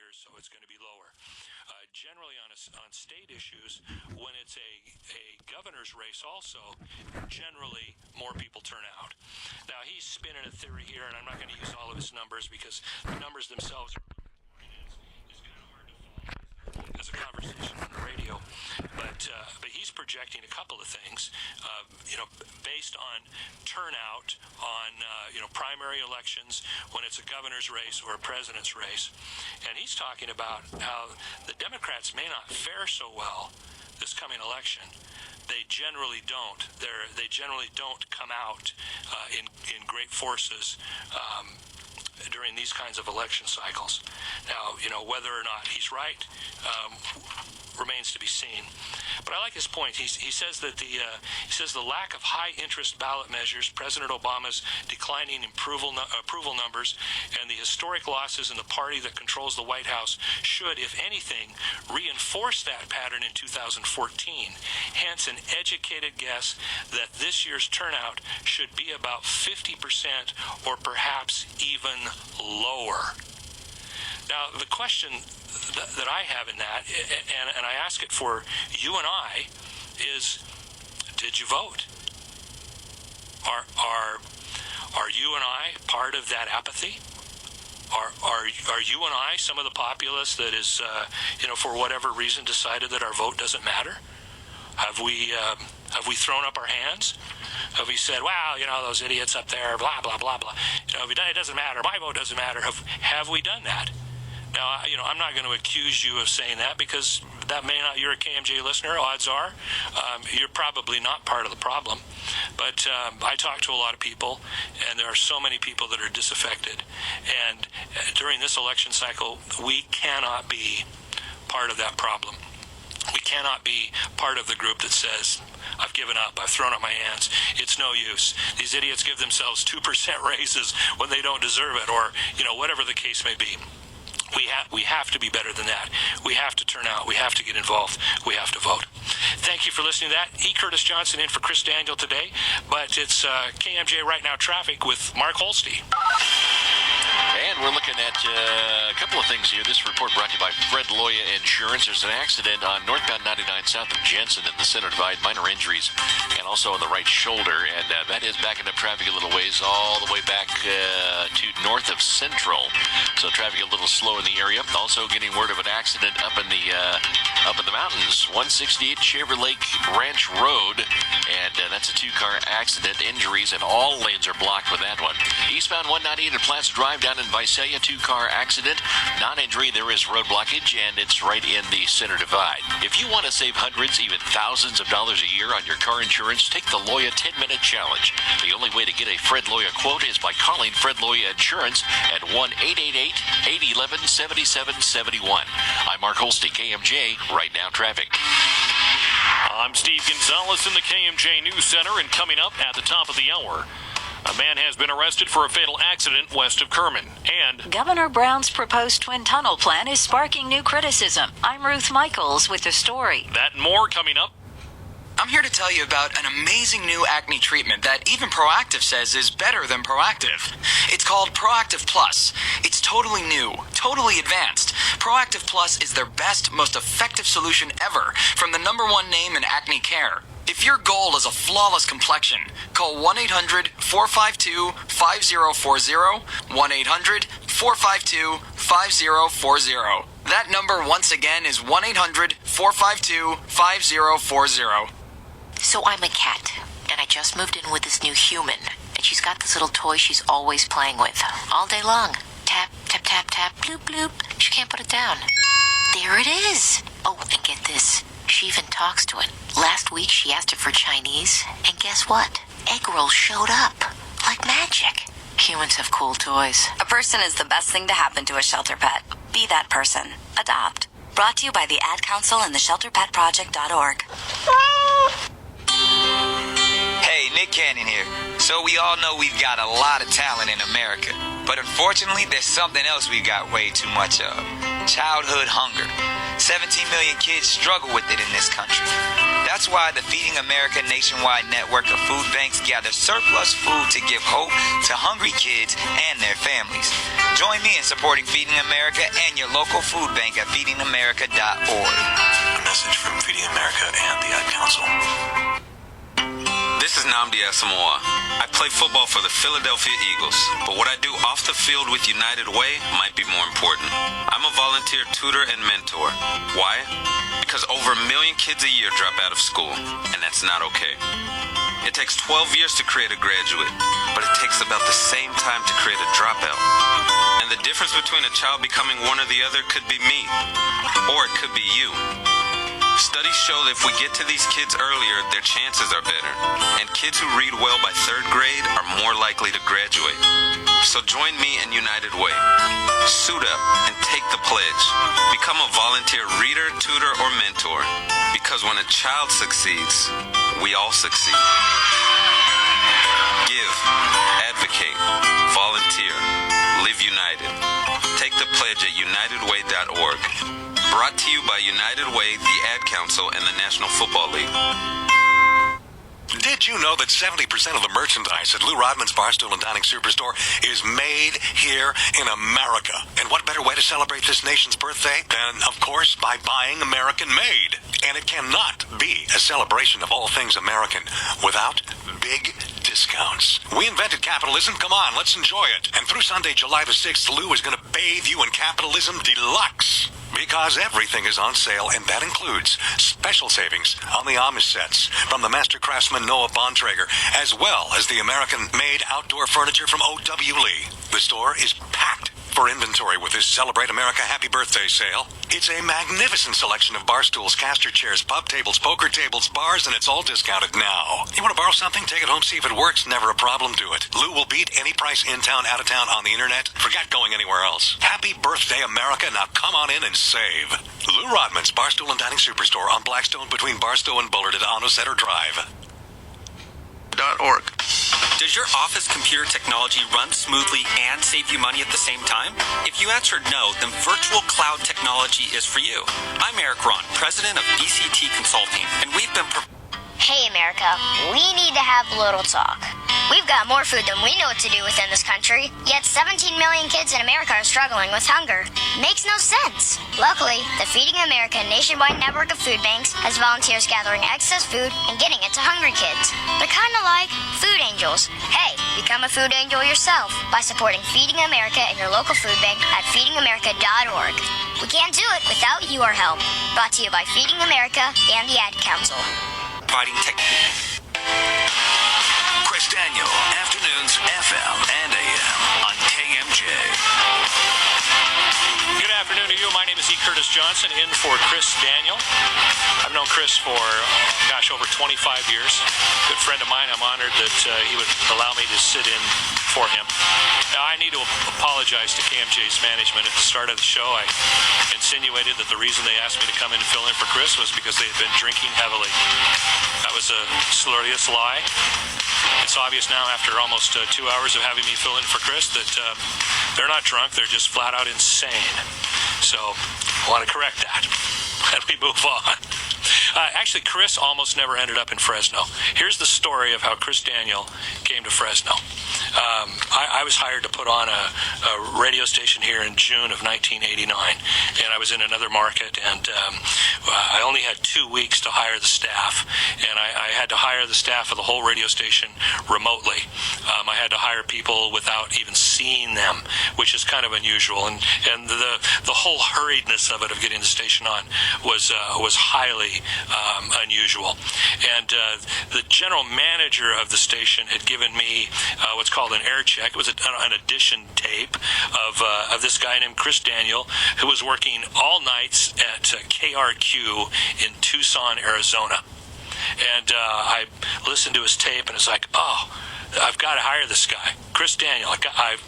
years, so it's going to be lower. Generally on state issues, when it's a governor's race also, generally more people turn out. Now, he's spinning a theory here, and I'm not going to use all of his numbers because the numbers themselves are kind of hard to follow as a conversation on the radio. But he's projecting a couple of things, based on turnout on primary elections when it's a governor's race or a president's race, and he's talking about how the Democrats may not fare so well this coming election. They generally don't. They generally don't come out in great forces during these kinds of election cycles. Now, whether or not he's right remains to be seen. But I like his point. He says that the lack of high interest ballot measures, President Obama's declining approval numbers, and the historic losses in the party that controls the White House should, if anything, reinforce that pattern in 2014. Hence, an educated guess that this year's turnout should be about 50% or perhaps even lower. Now, the question that I have in that, and I ask it for you and I, is, did you vote? Are you and I part of that apathy? Are you and I some of the populace that is, for whatever reason decided that our vote doesn't matter? Have we thrown up our hands? Have we said, wow, those idiots up there, blah, blah, blah, blah. It doesn't matter. My vote doesn't matter. Have we done that? Now, I'm not going to accuse you of saying that because that may not, you're a KMJ listener, odds are. You're probably not part of the problem. But I talk to a lot of people, and there are so many people that are disaffected. And during this election cycle, we cannot be part of that problem. We cannot be part of the group that says, I've given up, I've thrown up my hands, it's no use. These idiots give themselves 2% raises when they don't deserve it, or, whatever the case may be. We have to be better than that. We have to turn out. We have to get involved. We have to vote. Thank you for listening to that. E. Curtis Johnson in for Chris Daniel today, but it's KMJ Right Now Traffic with Mark Holste. And we're looking at a couple of things here. This report brought to you by Fred Loya Insurance. There's an accident on northbound 99 south of Jensen in the center divide, minor injuries, and also on the right shoulder. And that is backing up traffic a little ways, all the way back to north of Central. So traffic a little slow in the area. Also getting word of an accident up in the mountains, 168 Shaver Lake Ranch Road, and that's a two-car accident. Injuries, and all lanes are blocked with that one. Eastbound 198 at Plaza Drive down in Visalia, two-car accident. Non-injury, there is road blockage, and it's right in the center divide. If you want to save hundreds, even thousands of dollars a year on your car insurance, take the Loya 10-minute challenge. The only way to get a Fred Loya quote is by calling Fred Loya Insurance at 1-888-811-7771. I'm Mark Holste, KMJ Right Now Traffic. I'm Steve Gonzalez in the KMJ News Center, and coming up at the top of the hour, a man has been arrested for a fatal accident west of Kerman. And Governor Brown's proposed twin tunnel plan is sparking new criticism. I'm Ruth Michaels with the story. That and more coming up. I'm here to tell you about an amazing new acne treatment that even Proactive says is better than Proactive. It's called Proactive Plus. It's totally new, totally advanced. Proactive Plus is their best, most effective solution ever from the #1 name in acne care. If your goal is a flawless complexion, call 1-800-452-5040, 1-800-452-5040. That number, once again, is 1-800-452-5040. So I'm a cat, and I just moved in with this new human, and she's got this little toy she's always playing with, all day long. Tap, tap, tap, tap, bloop, bloop. She can't put it down. There it is. Oh, and get this. She even talks to it. Last week she asked it for Chinese, and guess what? Egg rolls showed up. Like magic. Humans have cool toys. A person is the best thing to happen to a shelter pet. Be that person. Adopt. Brought to you by the Ad Council and the ShelterPetProject.org. Hey, Nick Cannon here. So we all know we've got a lot of talent in America, But unfortunately, there's something else we got way too much of. Childhood hunger. 17 million kids struggle with it in this country. That's why the Feeding America nationwide network of food banks gather surplus food to give hope to hungry kids and their families. Join me in supporting Feeding America and your local food bank at feedingamerica.org. A message from Feeding America and the Ad Council. This is Nnamdi Asamoah. I play football for the Philadelphia Eagles, but what I do off the field with United Way might be more important. I'm a volunteer tutor and mentor. Why? Because over 1 million kids a year drop out of school, and that's not okay. It takes 12 years to create a graduate, but it takes about the same time to create a dropout. And the difference between a child becoming one or the other could be me, or it could be you. Studies show that if we get to these kids earlier, their chances are better. And kids who read well by 3rd grade are more likely to graduate. So join me in United Way. Suit up and take the pledge. Become a volunteer reader, tutor, or mentor. Because when a child succeeds, we all succeed. Give, advocate, volunteer, live united. Take the pledge at unitedway.org. Brought to you by United Way, the Ad Council, and the National Football League. Did you know that 70% of the merchandise at Lou Rodman's Barstool and Dining Superstore is made here in America? And what better way to celebrate this nation's birthday than, of course, by buying American-made? And it cannot be a celebration of all things American without big discounts. We invented capitalism. Come on, let's enjoy it. And through Sunday, July the 6th, Lou is going to bathe you in capitalism deluxe. Because everything is on sale, and that includes special savings on the Amish sets from the master craftsman Noah Bontrager, as well as the American-made outdoor furniture from O.W. Lee. The store is packed for inventory with this Celebrate America Happy Birthday sale. It's a magnificent selection of bar stools, caster chairs, pub tables, poker tables, bars, and it's all discounted now. You want to borrow something? Take it home, see if it works. Never a problem, do it. Lou will beat any price in town, out of town, on the internet. Forget going anywhere else. Happy birthday, America. Now come on in and save. Lou Rodman's Barstool and Dining Superstore on Blackstone between Barstow and Bullard at Onocenter Drive. .org. Does your office computer technology run smoothly and save you money at the same time? If you answered no, then virtual cloud technology is for you. I'm Eric Ron, president of BCT Consulting, and we've been... Hey, America, we need to have a little talk. We've got more food than we know what to do with in this country, yet 17 million kids in America are struggling with hunger. Makes no sense. Luckily, the Feeding America nationwide network of food banks has volunteers gathering excess food and getting it to hungry kids. They're kind of like food angels. Hey, become a food angel yourself by supporting Feeding America and your local food bank at feedingamerica.org. We can't do it without your help. Brought to you by Feeding America and the Ad Council. Providing Chris Daniel, afternoons, FM and AM on KMJ. Good afternoon to you. My name is E. Curtis Johnson, in for Chris Daniel. I've known Chris for, over 25 years. Good friend of mine. I'm honored that he would allow me to sit in for him. Now, I need to apologize to KMJ's management. At the start of the show, I insinuated that the reason they asked me to come in and fill in for Chris was because they had been drinking heavily. That was a slurrious lie. It's obvious now, after almost 2 hours of having me fill in for Chris, that they're not drunk, they're just flat out insane. So, I want to correct that. And we move on. Actually, Chris almost never ended up in Fresno. Here's the story of how Chris Daniel came to Fresno. I was hired to put on a radio station here in June of 1989, and I was in another market, and I only had 2 weeks to hire the staff, and I had to hire the staff of the whole radio station remotely. I had to hire people without even seeing them, which is kind of unusual, and the whole hurriedness of it, of getting the station on, was highly unusual. And the general manager of the station had given me what's called an air check. It was an audition tape of this guy named Chris Daniel, who was working all nights at KRQ in Tucson, Arizona. And I listened to his tape, and it's like, oh, I've got to hire this guy. Chris Daniel, I've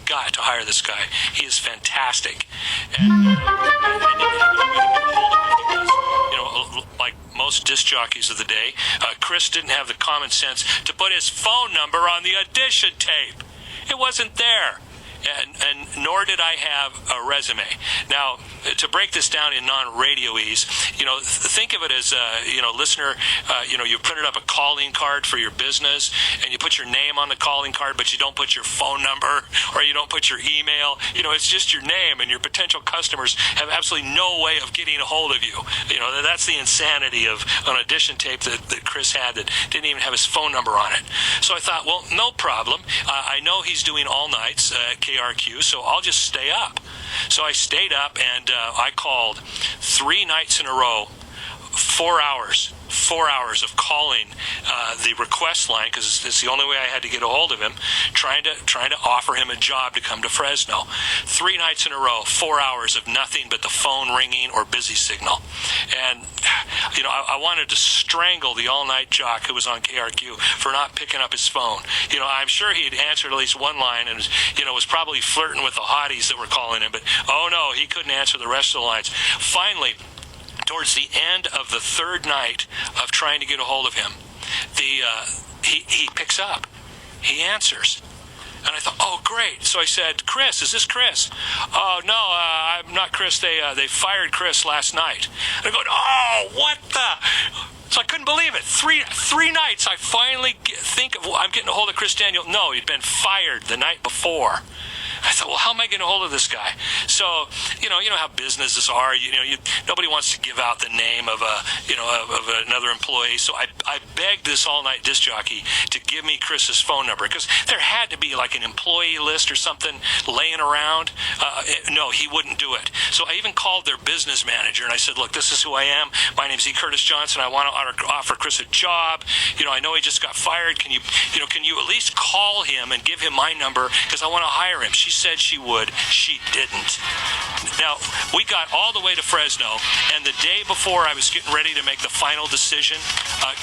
got to hire this guy. He is fantastic. And like most disc jockeys of the day, Chris didn't have the common sense to put his phone number on the audition tape. It wasn't there. and nor did I have a resume. Now, to break this down in non-radioese, think of it as, listener, you printed up a calling card for your business, and you put your name on the calling card, but you don't put your phone number, or you don't put your email. It's just your name, and your potential customers have absolutely no way of getting a hold of you. That's the insanity of an audition tape that Chris had that didn't even have his phone number on it. So I thought, well, no problem. I know he's doing all nights at KRQ, so I'll just stay up. So I stayed up, and I called 3 nights in a row, 4 hours of calling the request line, because it's the only way I had to get a hold of him, trying to offer him a job to come to Fresno. 3 nights in a row, 4 hours of nothing but the phone ringing or busy signal. And I wanted to strangle the all-night jock who was on KRQ for not picking up his phone. I'm sure he had answered at least one line and was probably flirting with the hotties that were calling him, but oh no, he couldn't answer the rest of the lines. Finally, towards the end of the 3rd night of trying to get a hold of him, he picks up. He answers. And I thought, oh, great. So I said, Chris, is this Chris? Oh, no, I'm not Chris. They fired Chris last night. And I go, oh, what the? So I couldn't believe it. Three nights, I finally think I'm getting a hold of Chris Daniel. No, he'd been fired the night before. I thought, well, how am I getting a hold of this guy? So, you know how businesses are. Nobody wants to give out the name of of another employee. So I begged this all-night disc jockey to give me Chris's phone number, because there had to be like an employee list or something laying around. No, he wouldn't do it. So I even called their business manager and I said, look, this is who I am. My name's E. Curtis Johnson. I want to offer Chris a job. I know he just got fired. Can you at least call him and give him my number, because I want to hire him? She said she would. She didn't. Now, we got all the way to Fresno, and the day before I was getting ready to make the final decision,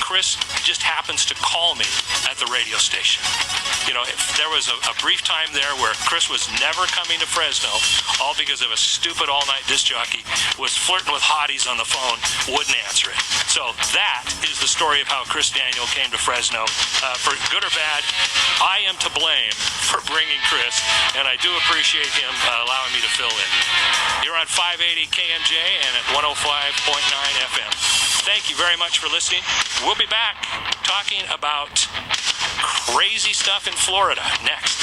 Chris just happens to call me at the radio station. There was a brief time there where Chris was never coming to Fresno, all because of a stupid all-night disc jockey was flirting with hotties on the phone, wouldn't answer it. So that is the story of how Chris Daniel came to Fresno. For good or bad, I am to blame for bringing Chris, and I do appreciate him allowing me to fill in. You're on 580 KMJ and at 105.9 FM. Thank you very much for listening. We'll be back talking about crazy stuff in Florida next.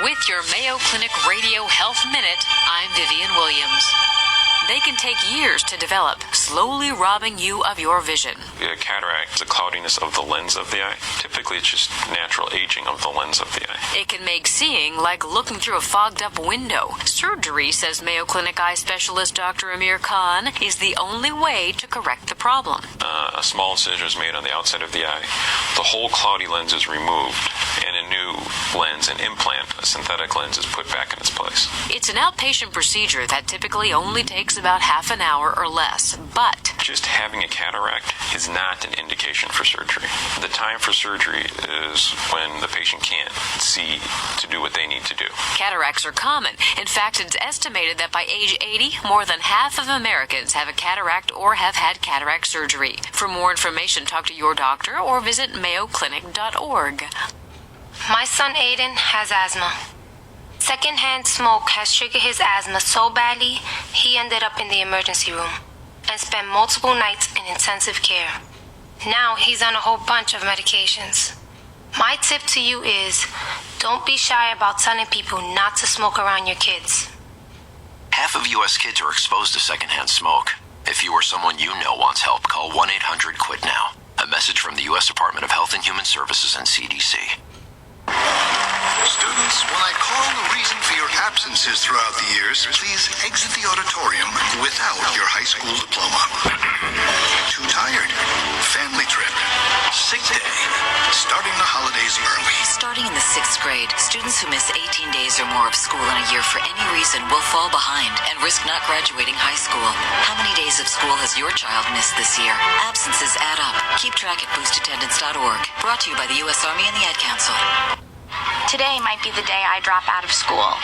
With your Mayo Clinic Radio Health Minute, I'm Vivian Williams. They can take years to develop, slowly robbing you of your vision. Cataract is a cloudiness of the lens of the eye. Typically, it's just natural aging of the lens of the eye. It can make seeing like looking through a fogged-up window. Surgery, says Mayo Clinic eye specialist Dr. Amir Khan, is the only way to correct the problem. A small incision is made on the outside of the eye. The whole cloudy lens is removed, and a new lens, an implant, a synthetic lens, is put back in its place. It's an outpatient procedure that typically only takes about half an hour or less, but just having a cataract is not an indication for surgery. The time for surgery is when the patient can't see to do what they need to do. Cataracts are common. In fact, it's estimated that by age 80, more than half of Americans have a cataract or have had cataract surgery. For more information, talk to your doctor or visit mayoclinic.org. My son Aiden has asthma. Secondhand smoke has triggered his asthma so badly, he ended up in the emergency room and spent multiple nights in intensive care. Now he's on a whole bunch of medications. My tip to you is, don't be shy about telling people not to smoke around your kids. Half of U.S. kids are exposed to secondhand smoke. If you or someone you know wants help, call 1-800-QUIT-NOW. A message from the U.S. Department of Health and Human Services and CDC. Students, when I call the reason for your absences throughout the years, please exit the auditorium without your high school diploma. Too tired? Family trip? Sick day? Starting the holidays early? Starting in the 6th grade, students who miss 18 days or more of school in a year for any reason will fall behind and risk not graduating high school. How many days of school has your child missed this year? Absences add up. Keep track at boostattendance.org. Brought to you by the U.S. Army and the Ad Council. Today might be the day I drop out of school.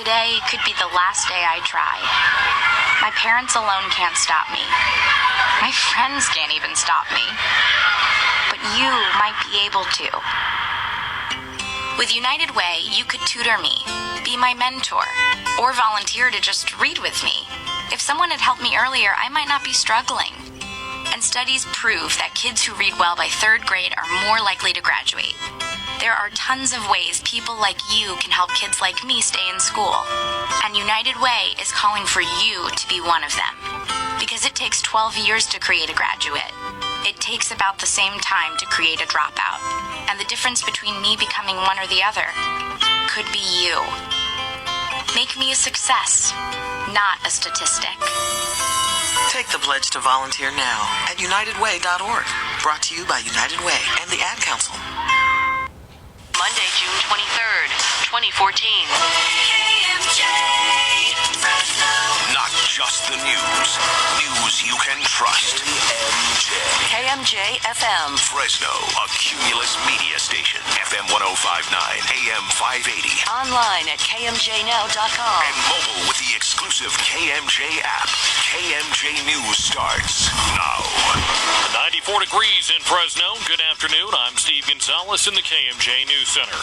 Today could be the last day I try. My parents alone can't stop me. My friends can't even stop me. But you might be able to. With United Way, you could tutor me, be my mentor, or volunteer to just read with me. If someone had helped me earlier, I might not be struggling. And studies prove that kids who read well by 3rd grade are more likely to graduate. There are tons of ways people like you can help kids like me stay in school. And United Way is calling for you to be one of them. Because it takes 12 years to create a graduate. It takes about the same time to create a dropout. And the difference between me becoming one or the other could be you. Make me a success, not a statistic. Take the pledge to volunteer now at unitedway.org. Brought to you by United Way and the Ad Council. Monday, June 23rd, 2014. Not just the news. News you can trust. KMJ FM. Fresno, a Cumulus media station. FM 1059, AM 580. Online at KMJNow.com. And mobile with the exclusive KMJ app. KMJ News starts now. 94 degrees in Fresno. Good afternoon. I'm Steve Gonzalez in the KMJ News Center.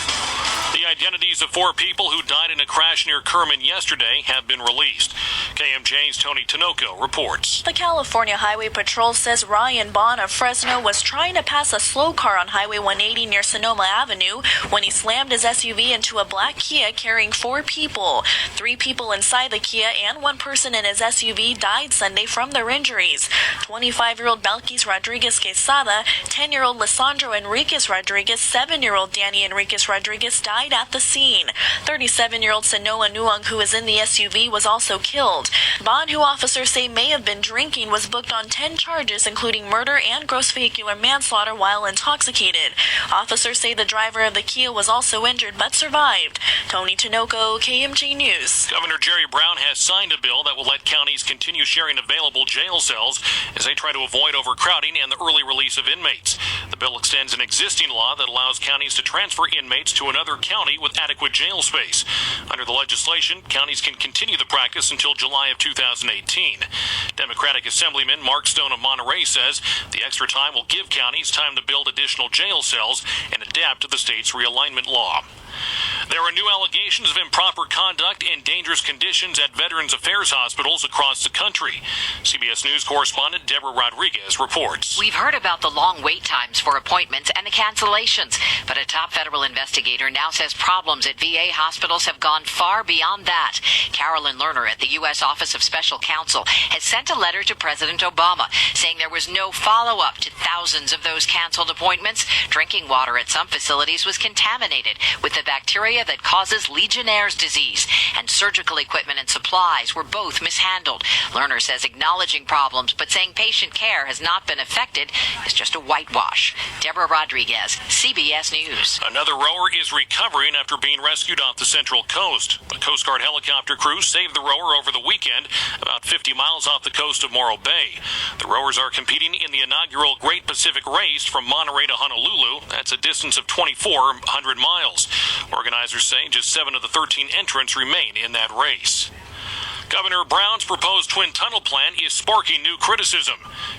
The identities of 4 people who died in a crash near Kerman yesterday have been released. KMJ's Tony Tinoco reports. The California Highway Patrol says Ryan Bond of Fresno was trying to pass a slow car on Highway 180 near Sonoma Avenue when he slammed his SUV into a black Kia carrying 4 people. 3 people inside the Kia and 1 person in his SUV died Sunday from their injuries. 25-year-old Belkis Rodriguez Quesada, 10-year-old Lisandro Enriquez Rodriguez, 7-year-old Danny Enriquez Rodriguez died at the scene. 37-year-old Sanoa Nuang, who was in the SUV, was also killed. Bond, who officers say may have been drinking, was booked on 10 charges, including murder and gross vehicular manslaughter while intoxicated. Officers say the driver of the Kia was also injured but survived. Tony Tinoco, KMJ News. Governor Jerry Brown has signed a bill that will let counties continue sharing available jail cells as they try to avoid overcrowding and the early release of inmates. The bill extends an existing law that allows counties to transfer inmates to another county with adequate jail space. Under the legislation, counties can continue the practice until July of 2018. Democratic Assemblyman Mark Stone of Monterey says the extra time will give counties time to build additional jail cells and adapt to the state's realignment law. There are new allegations of improper conduct and dangerous conditions at Veterans Affairs hospitals across the country. CBS News correspondent Deborah Rodriguez reports. We've heard about the long wait times for appointments and the cancellations, but a top federal investigator now says problems at VA hospitals have gone far beyond that. Carolyn Lerner at the U.S. Office of Special Counsel has sent a letter to President Obama saying there was no follow-up to thousands of those canceled appointments. Drinking water at some facilities was contaminated with the bacteria that causes Legionnaire's disease, and surgical equipment and supplies were both mishandled. Lerner says acknowledging problems but saying patient care has not been affected is just a whitewash. Deborah Rodriguez, CBS News. Another rower is recovering after being rescued off the Central Coast. A Coast Guard helicopter crew saved the rower over the weekend about 50 miles off the coast of Morro Bay. The rowers are competing in the inaugural Great Pacific Race from Monterey to Honolulu. That's a distance of 2,400 miles. Organizers say just 7 of the 13 entrants remain in that race. Governor Brown's proposed twin tunnel plan is sparking new criticism.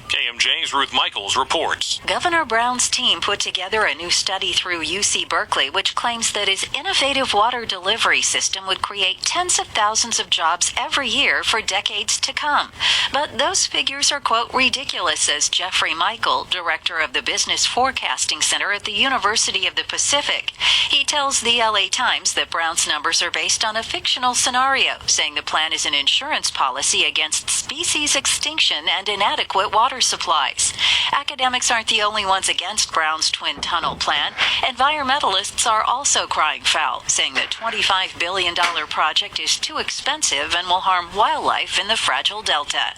KMJ's Ruth Michaels reports. Governor Brown's team put together a new study through UC Berkeley, which claims that his innovative water delivery system would create tens of thousands of jobs every year for decades to come. But those figures are, quote, ridiculous, says Jeffrey Michael, director of the Business Forecasting Center at the University of the Pacific. He tells the LA Times that Brown's numbers are based on a fictional scenario, saying the plan is an insurance policy against species extinction and inadequate water supplies. Academics aren't the only ones against Brown's twin tunnel plan. Environmentalists are also crying foul, saying the $25 billion project is too expensive and will harm wildlife in the fragile delta.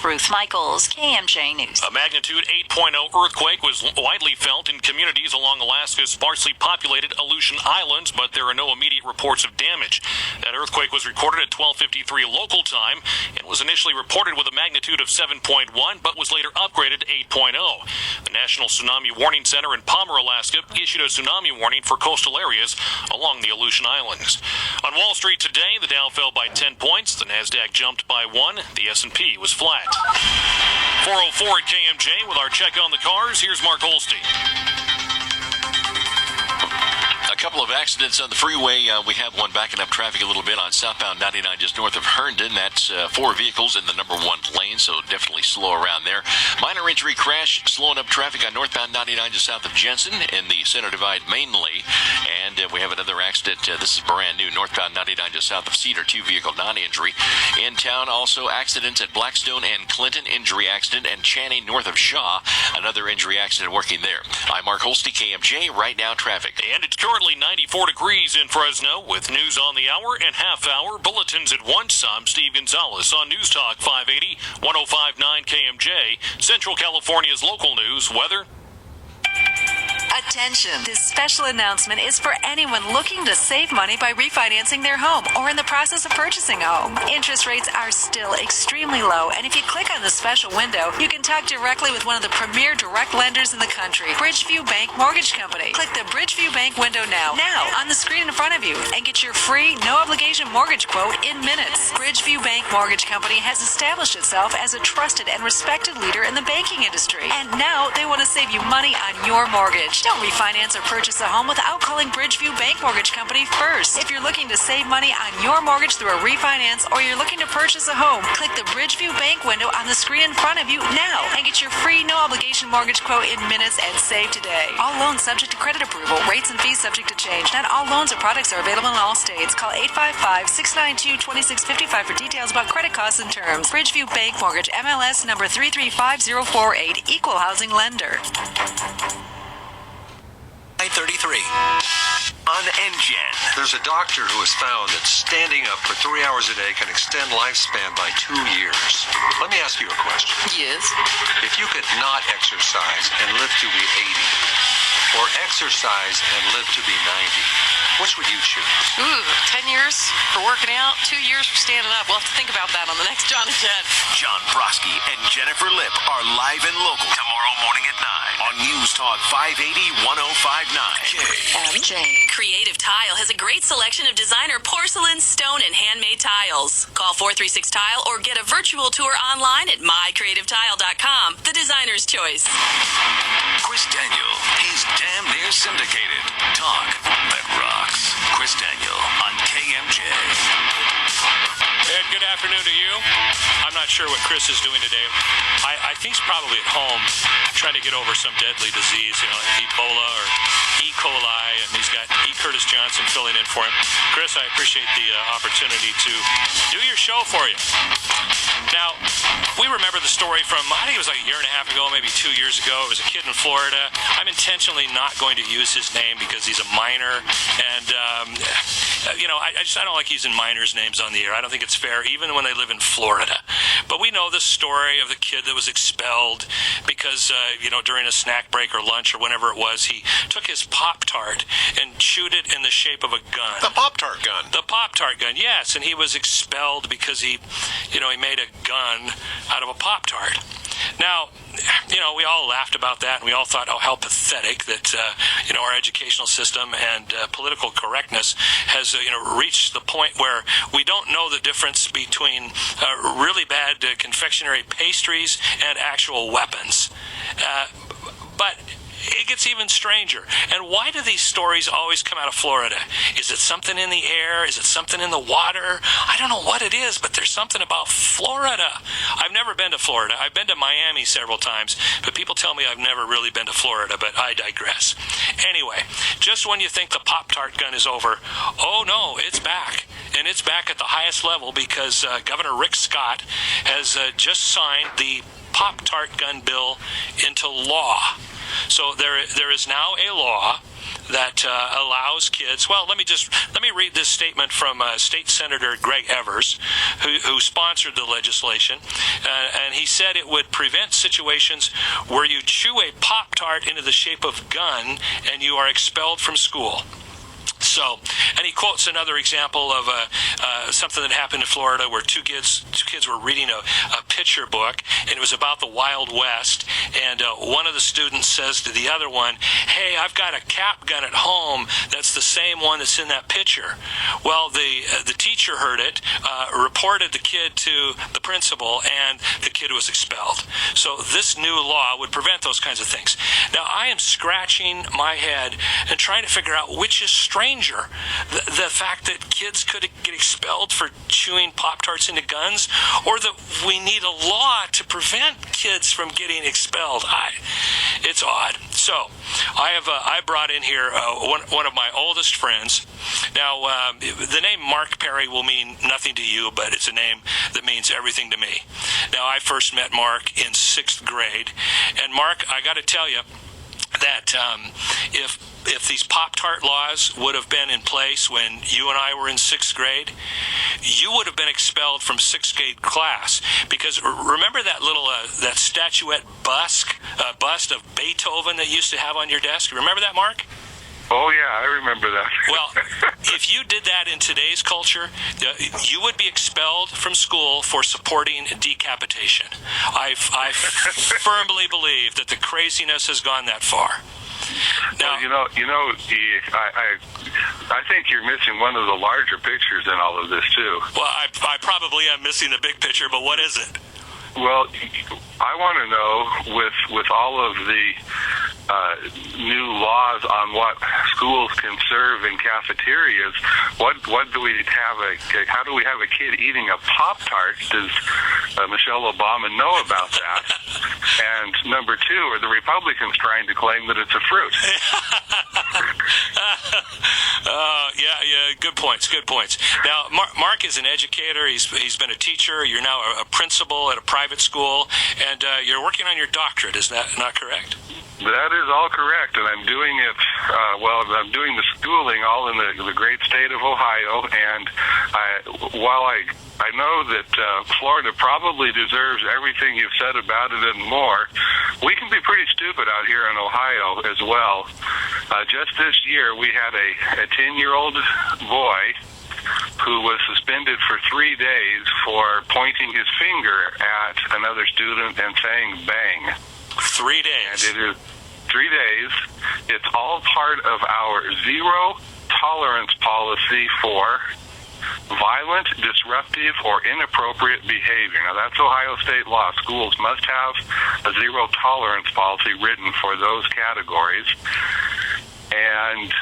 Ruth Michaels, KMJ News. A magnitude 8.0 earthquake was widely felt in communities along Alaska's sparsely populated Aleutian Islands, but there are no immediate reports of damage. That earthquake was recorded at 12:53 local time and was initially reported with a magnitude of 7.1, but was later upgraded to 8.0. The National Tsunami Warning Center in Palmer, Alaska, issued a tsunami warning for coastal areas along the Aleutian Islands. On Wall Street today, the Dow fell by 10 points, the Nasdaq jumped by 1, the S&P was flat. 4:04 at KMJ with our check on the cars. Here's Mark Holstein. A couple of accidents on the freeway. We have one backing up traffic a little bit on southbound 99 just north of Herndon. That's 4 vehicles in the number 1 lane, so definitely slow around there. Minor injury crash slowing up traffic on northbound 99 just south of Jensen in the Center Divide mainly. And we have another accident. This is brand new. Northbound 99 just south of Cedar, 2 vehicle non-injury. In town, also accidents at Blackstone and Clinton, injury accident, and Channing north of Shaw, another injury accident working there. I'm Mark Holstein, KMJ. Right now, traffic. And it's currently 94 degrees in Fresno with news on the hour and half-hour bulletins at once. I'm Steve Gonzalez on News Talk 580, 105.9 KMJ, Central California's local news, weather. Attention! This special announcement is for anyone looking to save money by refinancing their home or in the process of purchasing a home. Interest rates are still extremely low, and if you click on the special window, you can talk directly with one of the premier direct lenders in the country, Bridgeview Bank Mortgage Company. Click the Bridgeview Bank window now on the screen in front of you, and get your free, no-obligation mortgage quote in minutes. Bridgeview Bank Mortgage Company has established itself as a trusted and respected leader in the banking industry, and now they want to save you money on your mortgage. Don't refinance or purchase a home without calling Bridgeview Bank Mortgage Company first. If you're looking to save money on your mortgage through a refinance or you're looking to purchase a home, click the Bridgeview Bank window on the screen in front of you now and get your free no-obligation mortgage quote in minutes and save today. All loans subject to credit approval. Rates and fees subject to change. Not all loans or products are available in all states. Call 855-692-2655 for details about credit costs and terms. Bridgeview Bank Mortgage, MLS number 335048, Equal Housing Lender. 9:33 on NGen. There's a doctor who has found that standing up for 3 hours a day can extend lifespan by 2 years. Let me ask you a question. Yes. If you could not exercise and live to be 80, or exercise and live to be 90, which would you choose? 10 years for working out, 2 years for standing up. We'll have to think about that on the next John and Jen. John Broski and Jennifer Lipp are live and local tomorrow morning at 9 on News Talk 580 1059 KMJ. Creative Tile has a great selection of designer porcelain, stone, and handmade tiles. Call 436-TILE or get a virtual tour online at mycreativetile.com. The designer's choice. Chris Daniel, he's damn near syndicated. Talk that rocks. Chris Daniel on KMJ. Ed, good afternoon to you. I'm not sure what Chris is doing today. I think he's probably at home trying to get over some deadly disease, Ebola or E. coli, and he's got E. Curtis Johnson filling in for him. Chris, I appreciate the opportunity to do your show for you. Now, we remember the story from, I think it was like a year and a half ago, maybe 2 years ago. It was a kid in Florida. I'm intentionally not going to use his name because he's a minor, and I don't like using minors' names on the air. I don't think it's fair, even when they live in Florida. But we know the story of the kid that was expelled because, during a snack break or lunch or whenever it was, he took his Pop-Tart and chewed it in the shape of a gun. The Pop-Tart gun. The Pop-Tart gun, yes. And he was expelled because he made a gun out of a Pop-Tart. Now, we all laughed about that, and we all thought, oh, how pathetic that, our educational system and political correctness has, reached the point where we don't know the difference between really bad confectionery pastries and actual weapons. But it gets even stranger. And why do these stories always come out of Florida? Is it something in the air? Is it something in the water? I don't know what it is, but there's something about Florida. I've never been to Florida. I've been to Miami several times, but people tell me I've never really been to Florida, but I digress. Anyway, just when you think the Pop-Tart gun is over, oh no, it's back. And it's back at the highest level because Governor Rick Scott has just signed the Pop-Tart gun bill into law. So there is now a law that allows kids. Well, let me read this statement from State Senator Greg Evers, who sponsored the legislation, and he said it would prevent situations where you chew a Pop-Tart into the shape of gun and you are expelled from school. So, and he quotes another example of something that happened in Florida where two kids were reading a picture book, and it was about the Wild West, and one of the students says to the other one, "Hey, I've got a cap gun at home that's the same one that's in that picture." Well, the teacher heard it, reported the kid to the principal, and the kid was expelled. So this new law would prevent those kinds of things. Now, I am scratching my head and trying to figure out which is stranger. The fact that kids could get expelled for chewing Pop-Tarts into guns, or that we need a law to prevent kids from getting expelled. It's odd. So I brought in here one of my oldest friends. Now, the name Mark Perry will mean nothing to you, but it's a name that means everything to me. Now, I first met Mark in 6th grade, and Mark, I got to tell you that if these Pop-Tart laws would have been in place when you and I were in 6th grade, you would have been expelled from 6th grade class. Because remember that little that statuette bust of Beethoven that you used to have on your desk? Remember that, Mark? Oh, yeah, I remember that. Well, if you did that in today's culture, you would be expelled from school for supporting decapitation. I firmly believe that the craziness has gone that far. Now, well, I think you're missing one of the larger pictures in all of this, too. Well, I probably am missing the big picture, but what is it? Well, I want to know, with all of the new laws on what schools can serve in cafeterias, what do we have? How do we have a kid eating a Pop-Tart? Does Michelle Obama know about that? And number two, are the Republicans trying to claim that it's a fruit? Yeah, good points. Now, Mark is an educator. He's been a teacher. You're now a principal at a private school, and you're working on your doctorate. Is that not correct? That is all correct, and I'm doing it, I'm doing the schooling all in the great state of Ohio, and while I know that Florida probably deserves everything you've said about it and more, we can be pretty stupid out here in Ohio as well. Just this year, we had a 10-year-old boy who was suspended for 3 days for pointing his finger at another student and saying bang. 3 days. And it is 3 days. It's all part of our zero tolerance policy for violent, disruptive, or inappropriate behavior. Now, that's Ohio state law. Schools must have a zero tolerance policy written for those categories. And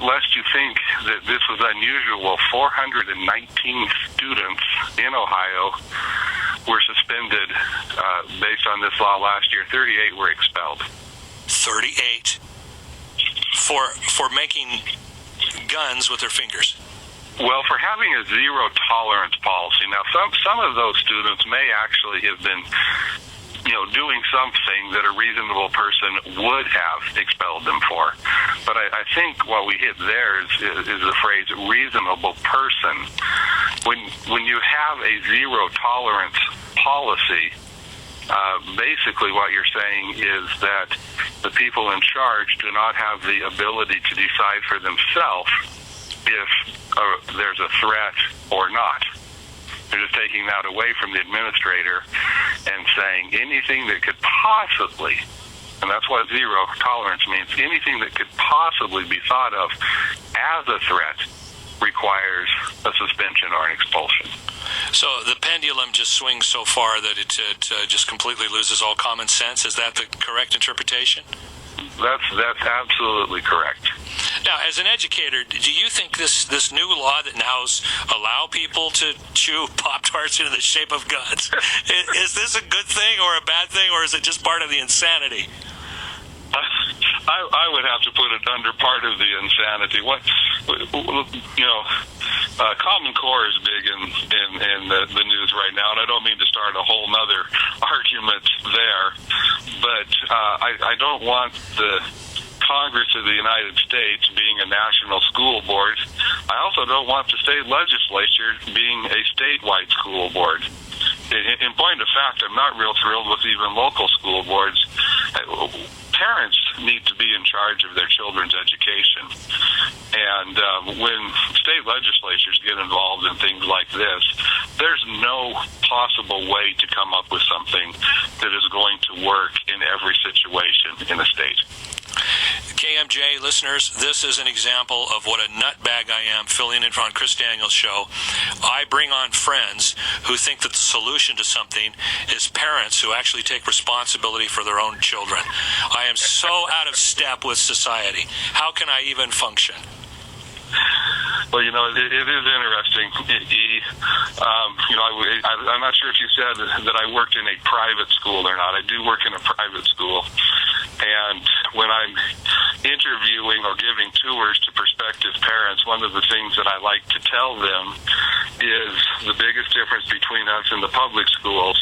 lest you think that this was unusual, 419 students in Ohio were suspended based on this law last year. 38 were expelled. 38 for making guns with their fingers. Well, for having a zero tolerance policy. Now, some of those students may actually have been, doing something that a reasonable person would have expelled them for. But I think what we hit there is the phrase reasonable person. When you have a zero tolerance policy, basically what you're saying is that the people in charge do not have the ability to decide for themselves if there's a threat or not. They're just taking that away from the administrator and saying anything that could possibly, and that's what zero tolerance means, anything that could possibly be thought of as a threat requires a suspension or an expulsion. So the pendulum just swings so far that it just completely loses all common sense. Is that the correct interpretation? That's absolutely correct. Now, as an educator, do you think this new law that now allow people to chew Pop-Tarts into the shape of guns, is this a good thing or a bad thing, or is it just part of the insanity? I would have to put it under part of the insanity. Common Core is big in the news right now, and I don't mean to start a whole nother argument there, but I don't want the Congress of the United States being a national school board. I also don't want the state legislature being a statewide school board. In point of fact, I'm not real thrilled with even local school boards. Parents need to be in charge of their children's education. And when state legislatures get involved in things like this, there's no possible way to come up with something that is going to work in every situation in a state. KMJ listeners, this is an example of what a nutbag I am filling in on Chris Daniels' show. I bring on friends who think that the solution to something is parents who actually take responsibility for their own children. I am so out of step with society. How can I even function? Well, it is interesting. I'm not sure if you said that I worked in a private school or not. I do work in a private school. And when I'm interviewing or giving tours to prospective parents, one of the things that I like to tell them is the biggest difference between us and the public schools.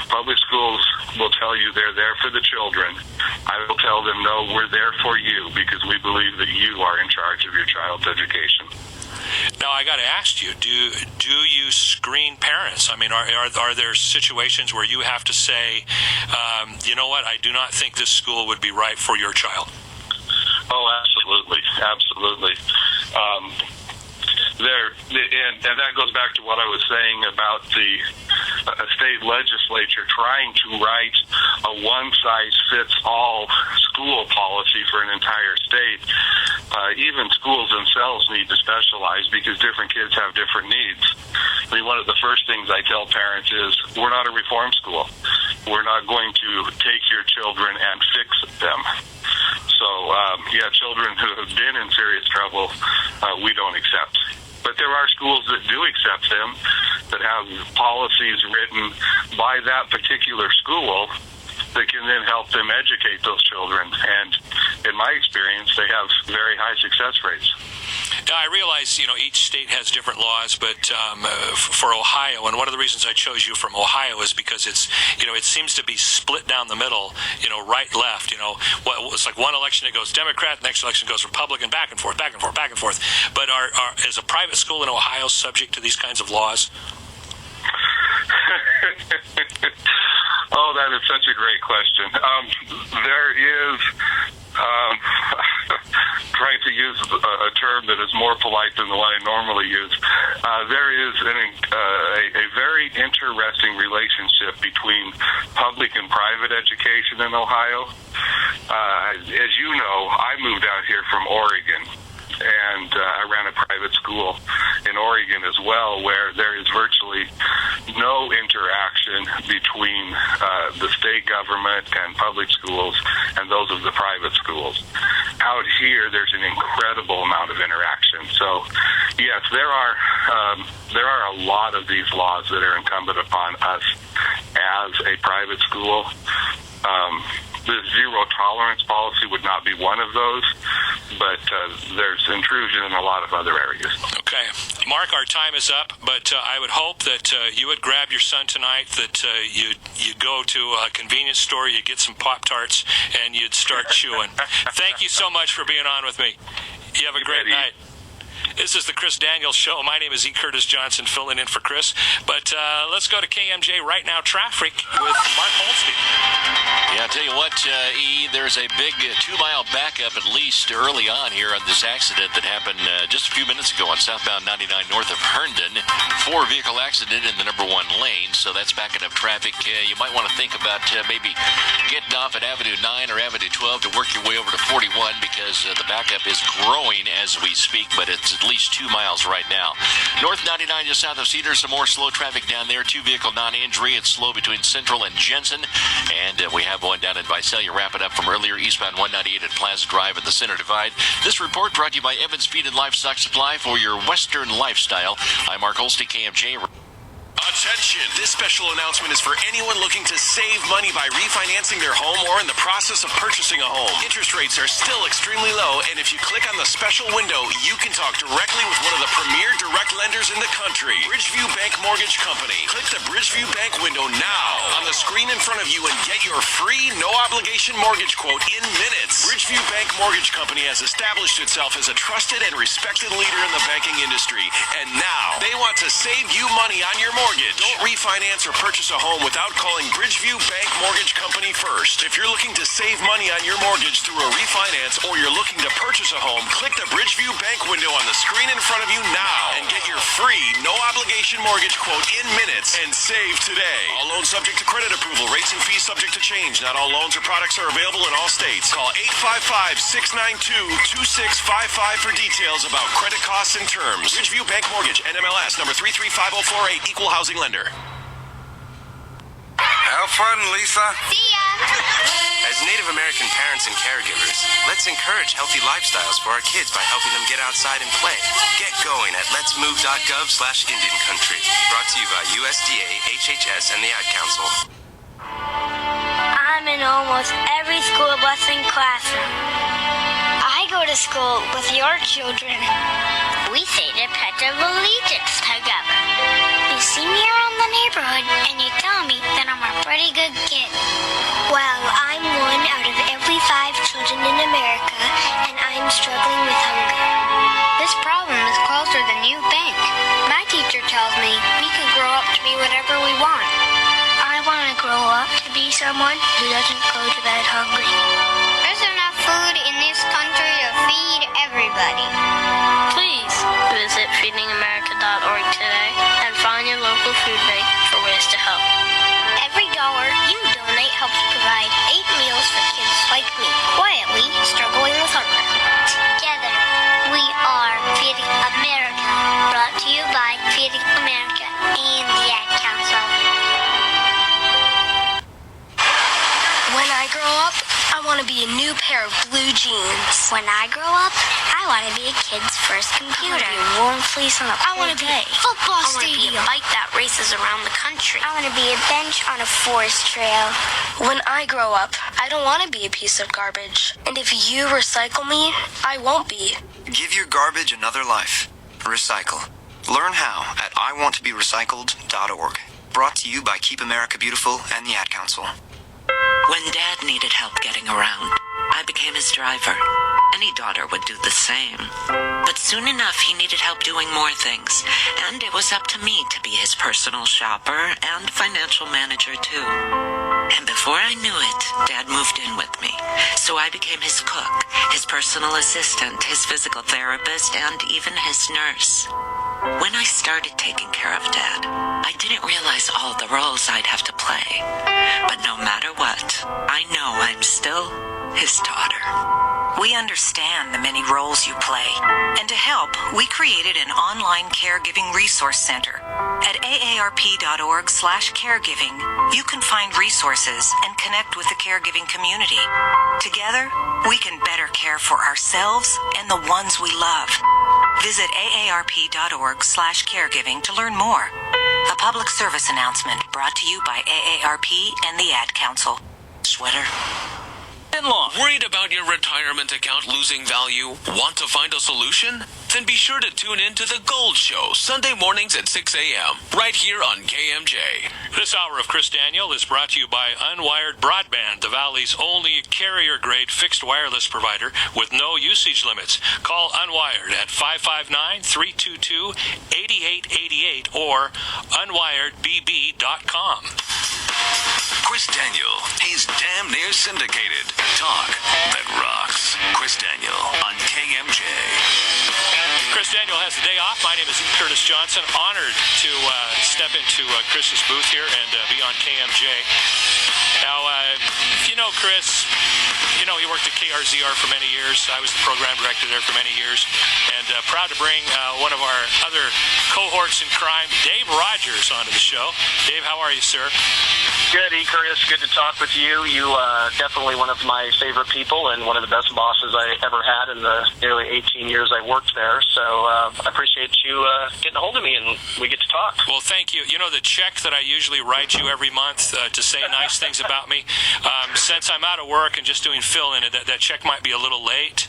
Public schools will tell you they're there for the children. I will tell them, no, we're there for you because we believe that you are in charge of your child's education. Now, I got to ask you, do you screen parents? I mean, are there situations where you have to say, you know what, I do not think this school would be right for your child? Oh, absolutely. Absolutely. And that goes back to what I was saying about the state legislature trying to write a one-size-fits-all school policy for an entire state. Even schools themselves need to specialize because different kids have different needs. I mean, one of the first things I tell parents is, we're not a reform school. We're not going to take your children and fix them. So, children who have been in serious trouble, we don't accept. But there are schools that do accept them, that have policies written by that particular school that can then help them educate those children. And in my experience, they have very high success rates. Now, I realize, each state has different laws, but for Ohio, and one of the reasons I chose you from Ohio is because it's, it seems to be split down the middle, right, left. It's like one election it goes Democrat, the next election goes Republican, back and forth, back and forth, back and forth. But is a private school in Ohio subject to these kinds of laws? Oh, that is such a great question. There is, trying to use a term that is more polite than the one I normally use, there is a very interesting relationship between public and private education in Ohio. As you know, I moved out here from Oregon. And I ran a private school in Oregon as well, where there is virtually no interaction between the state government and public schools and those of the private schools. Out here, there's an incredible amount of interaction. So, yes, there are a lot of these laws that are incumbent upon us as a private school. The zero tolerance policy would not be one of those, but there's intrusion in a lot of other areas. Okay. Mark, our time is up, but I would hope that you would grab your son tonight, that you'd go to a convenience store, you'd get some Pop-Tarts, and you'd start chewing. Thank you so much for being on with me. You have a great night. This is the Chris Daniels Show. My name is E. Curtis Johnson, filling in for Chris. But let's go to KMJ right now, traffic with Mark Holstein. Yeah, I'll tell you what, E, there's a big 2-mile backup at least early on here on this accident that happened just a few minutes ago on southbound 99 north of Herndon. 4-vehicle accident in the number 1 lane, so that's backing up traffic. You might want to think about maybe getting off at Avenue 9 or Avenue 12 to work your way over to 41 because the backup is growing as we speak, but it's at least 2 miles right now. North 99 just south of Cedar, some more slow traffic down there. 2-vehicle non-injury. It's slow between Central and Jensen. And we have one down in Visalia. Wrap it up from earlier, eastbound 198 at Plaza Drive in the Center Divide. This report brought to you by Evans Feed and Livestock Supply for your Western lifestyle. I'm Mark Holstein, KMJ. Attention! This special announcement is for anyone looking to save money by refinancing their home or in the process of purchasing a home. Interest rates are still extremely low, and if you click on the special window, you can talk directly with one of the premier direct lenders in the country, Bridgeview Bank Mortgage Company. Click the Bridgeview Bank window now on the screen in front of you and get your free, no-obligation mortgage quote in minutes. Bridgeview Bank Mortgage Company has established itself as a trusted and respected leader in the banking industry, and now they want to save you money on your mortgage. Don't refinance or purchase a home without calling Bridgeview Bank Mortgage Company first. If you're looking to save money on your mortgage through a refinance or you're looking to purchase a home, click the Bridgeview Bank window on the screen in front of you now and get your free, no-obligation mortgage quote in minutes and save today. All loans subject to credit approval. Rates and fees subject to change. Not all loans or products are available in all states. Call 855-692-2655 for details about credit costs and terms. Bridgeview Bank Mortgage, NMLS number 335048, Equal Housing Lender. Have fun, Lisa. See ya. As Native American parents and caregivers, let's encourage healthy lifestyles for our kids by helping them get outside and play. Get going at letsmove.gov/Indian Country. Brought to you by USDA, HHS, and the Ad Council. I'm in almost every school busing classroom. I go to school with your children. We say the Pledge of Allegiance together. You see me around the neighborhood and you tell me that I'm a pretty good kid. Well, I'm one out of every 5 children in America, and I'm struggling with hunger. This problem is closer than you think. My teacher tells me we can grow up to be whatever we want. I want to grow up to be someone who doesn't go to bed hungry. There's enough food in this country to feed everybody. Please visit feedingamerica.org today and find your local food bank for ways to help. Every dollar you donate helps provide 8 meals for kids like me, quietly struggling with hunger. Together, we are Feeding America, brought to you by Feeding America and the Ad Council. When I grow up, I want to be a new pair of blue jeans. When I grow up, I want to be a kid's first computer. I want to be a warm fleece on a cold day. Football stadium. I want to be a bike that races around the country. I want to be a bench on a forest trail. When I grow up, I don't want to be a piece of garbage. And if you recycle me, I won't be. Give your garbage another life. Recycle. Learn how at iwanttoberecycled.org. Brought to you by Keep America Beautiful and the Ad Council. When Dad needed help getting around, I became his driver. Any daughter would do the same. But soon enough, he needed help doing more things, and it was up to me to be his personal shopper and financial manager, too. And before I knew it, Dad moved in with me. So I became his cook, his personal assistant, his physical therapist, and even his nurse. When I started taking care of Dad, I didn't realize all the roles I'd have to play. But no matter what, I know I'm still his daughter. We understand the many roles you play. And to help, we created an online caregiving resource center. At aarp.org/caregiving, you can find resources and connect with the caregiving community. Together, we can better care for ourselves and the ones we love. Visit aarp.org/caregiving to learn more. A public service announcement brought to you by AARP and the Ad Council. Sweater. Worried about your retirement account losing value? Want to find a solution? Then be sure to tune in to The Gold Show, Sunday mornings at 6 a.m., right here on KMJ. This hour of Chris Daniel is brought to you by Unwired Broadband, the Valley's only carrier-grade fixed wireless provider with no usage limits. Call Unwired at 559-322-8888 or unwiredbb.com. Chris Daniel. He's damn near syndicated. Talk that rocks. Chris Daniel on KMJ. Chris Daniel has the day off. My name is Curtis Johnson. Honored to step into Chris's booth here and be on KMJ. Now, you know Chris, you know he worked at KRZR for many years. I was the program director there for many years. And proud to bring one of our other cohorts in crime, Dave Rogers, onto the show. Dave, how are you, sir? Good, E. Curtis. Good to talk with you. You definitely one of my favorite people and one of the best bosses I ever had in the nearly 18 years I worked there. So I appreciate you getting a hold of me and we get to talk. Well, thank you. You know, the check that I usually write you every month to say nice things about me, since I'm out of work and just doing fill-in, that check might be a little late.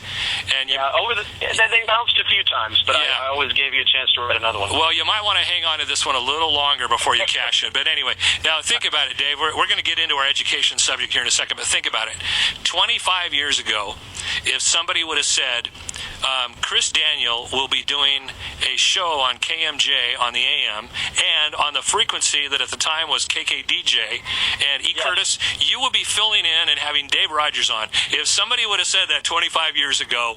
And they bounced a few times, but I always gave you a chance to write another one. Well, you might want to hang on to this one a little longer before you cash it. But anyway, now think about it, Dave. We're going to get into our education subject here in a second, but think about it. 25 years ago, if somebody would have said, Chris Daniel will be doing a show on KMJ on the AM and on the frequency that at the time was KKDJ, and E. Curtis, you will be filling in and having Dave Rogers on. If somebody would have said that 25 years ago,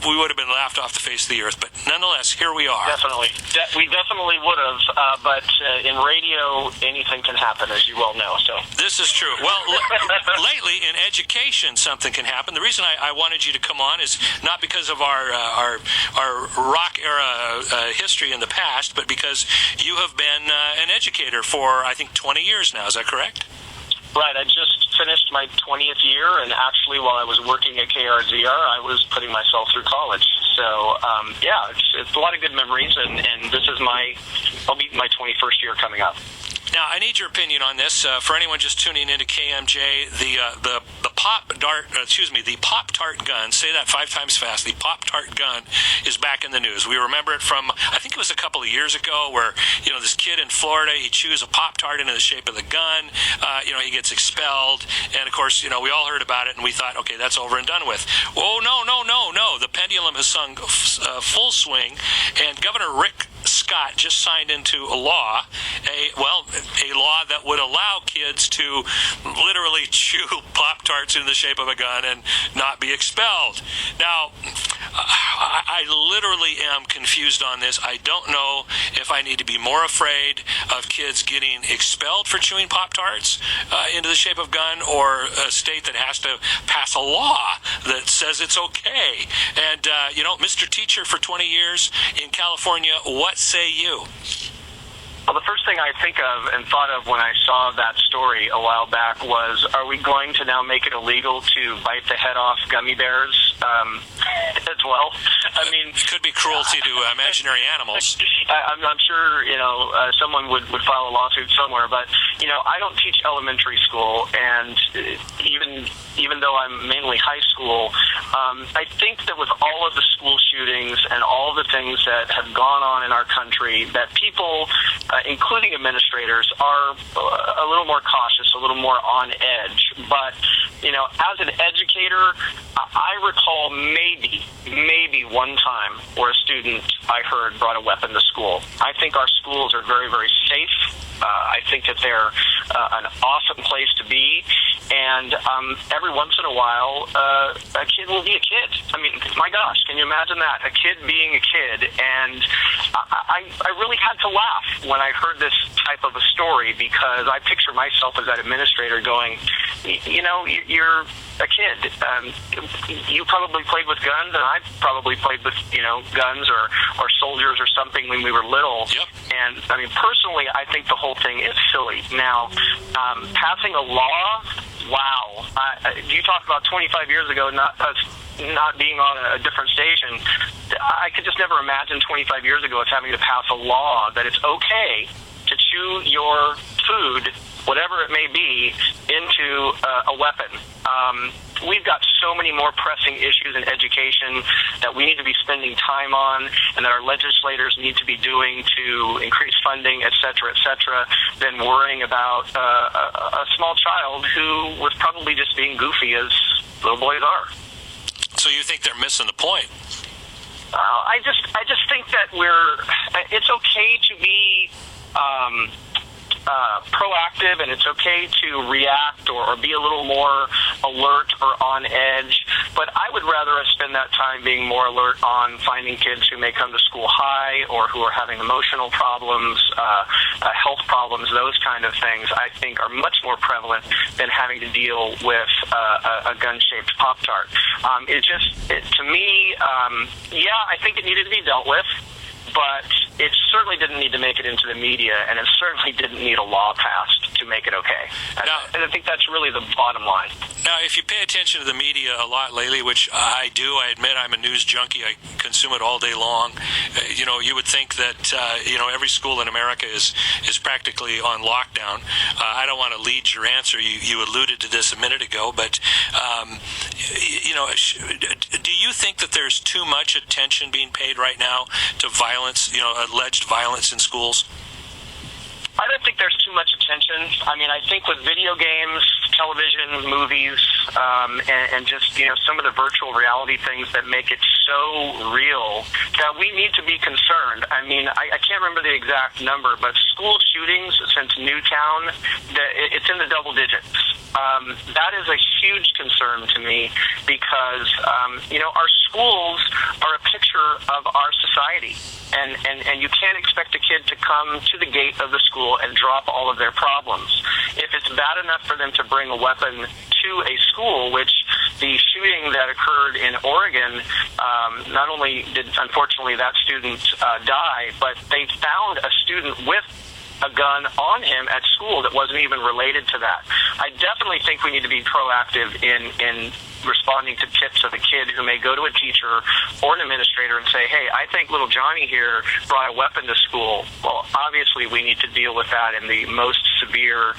we would have been laughed off the face of the earth. But nonetheless, here we are. Definitely. We definitely would have, but in radio, anything can happen, as you well know. So this is true. Well, lately in education, something can happen. The reason I wanted you to come on is not because of our rock era history in the past, but because you have been an educator for, I think, 20 years now. Is that correct? Right. I just finished my 20th year, and actually, while I was working at KRZR, I was putting myself through college. So, it's a lot of good memories, and this is I'll be my 21st year coming up. Now, I need your opinion on this. For anyone just tuning into KMJ, the Pop-Tart gun, say that 5 times fast, the Pop-Tart gun is back in the news. We remember it from, I think it was a couple of years ago, where, this kid in Florida, he chews a Pop-Tart into the shape of the gun, he gets expelled, and of course, we all heard about it, and we thought, okay, that's over and done with. Oh, no, the pendulum has swung full swing, and Governor Rick Scott just signed into a law, a law that would allow kids to literally chew Pop-Tarts in the shape of a gun and not be expelled. Now, I literally am confused on this. I don't know if I need to be more afraid of kids getting expelled for chewing Pop-Tarts into the shape of gun, or a state that has to pass a law that says it's okay. And, Mr. Teacher for 20 years in California, what say you? Well, the first thing I think of and thought of when I saw that story a while back was, are we going to now make it illegal to bite the head off gummy bears as well? I mean, it could be cruelty to imaginary animals. I'm sure, someone would file a lawsuit somewhere, but, I don't teach elementary school, and even though I'm mainly high school, I think that with all of the school shootings and all the things that have gone on in our country, that people, including administrators, are a little more cautious, a little more on edge. But, as an educator, I recall maybe one time where a student I heard brought a weapon to school. I think our schools are very, very safe. I think that they're an awesome place to be, and every once in a while, a kid will be a kid. I mean, my gosh, can you imagine that? A kid being a kid, and I really had to laugh when I heard this type of a story, because I picture myself as that administrator going, you're a kid. You probably played with guns, and I probably played with, guns or soldiers or something when we were little. Yep. And, I mean, personally, I think the whole thing is silly. Now, passing a law, wow. You talk about 25 years ago, not being on a different station. I could just never imagine 25 years ago us having to pass a law that it's okay to chew your food, whatever it may be, into a weapon. We've got so many more pressing issues in education that we need to be spending time on, and that our legislators need to be doing to increase funding, et cetera, than worrying about a small child who was probably just being goofy, as little boys are. So you think they're missing the point? I just think that it's okay to be proactive, and it's okay to react or be a little more alert or on edge, but I would rather spend that time being more alert on finding kids who may come to school high, or who are having emotional problems, health problems, those kind of things, I think are much more prevalent than having to deal with a gun-shaped Pop-Tart. To me, I think it needed to be dealt with. but it certainly didn't need to make it into the media, and it certainly didn't need a law passed to make it okay. And I think that's really the bottom line. Now, if you pay attention to the media a lot lately, which I do, I admit I'm a news junkie. I consume it all day long. You would think that, every school in America is practically on lockdown. I don't want to lead your answer. You alluded to this a minute ago, but, do you think that there's too much attention being paid right now to violence, alleged violence in schools? I don't think there's too much attention. I mean, I think with video games, television, movies, and just, some of the virtual reality things that make it so real that we need to be concerned. I mean, I can't remember the exact number, but school shootings since Newtown, it's in the double digits. That is a huge concern to me because, our schools are a picture of our society. And you can't expect a kid to come to the gate of the school and drop all of their problems. If it's bad enough for them to bring a weapon to a school, which the shooting that occurred in Oregon, not only did, unfortunately, that student die, but they found a student with a gun on him at school that wasn't even related to that. I definitely think we need to be proactive in responding to tips of a kid who may go to a teacher or an administrator and say, hey, I think little Johnny here brought a weapon to school. Well, obviously we need to deal with that in the most severe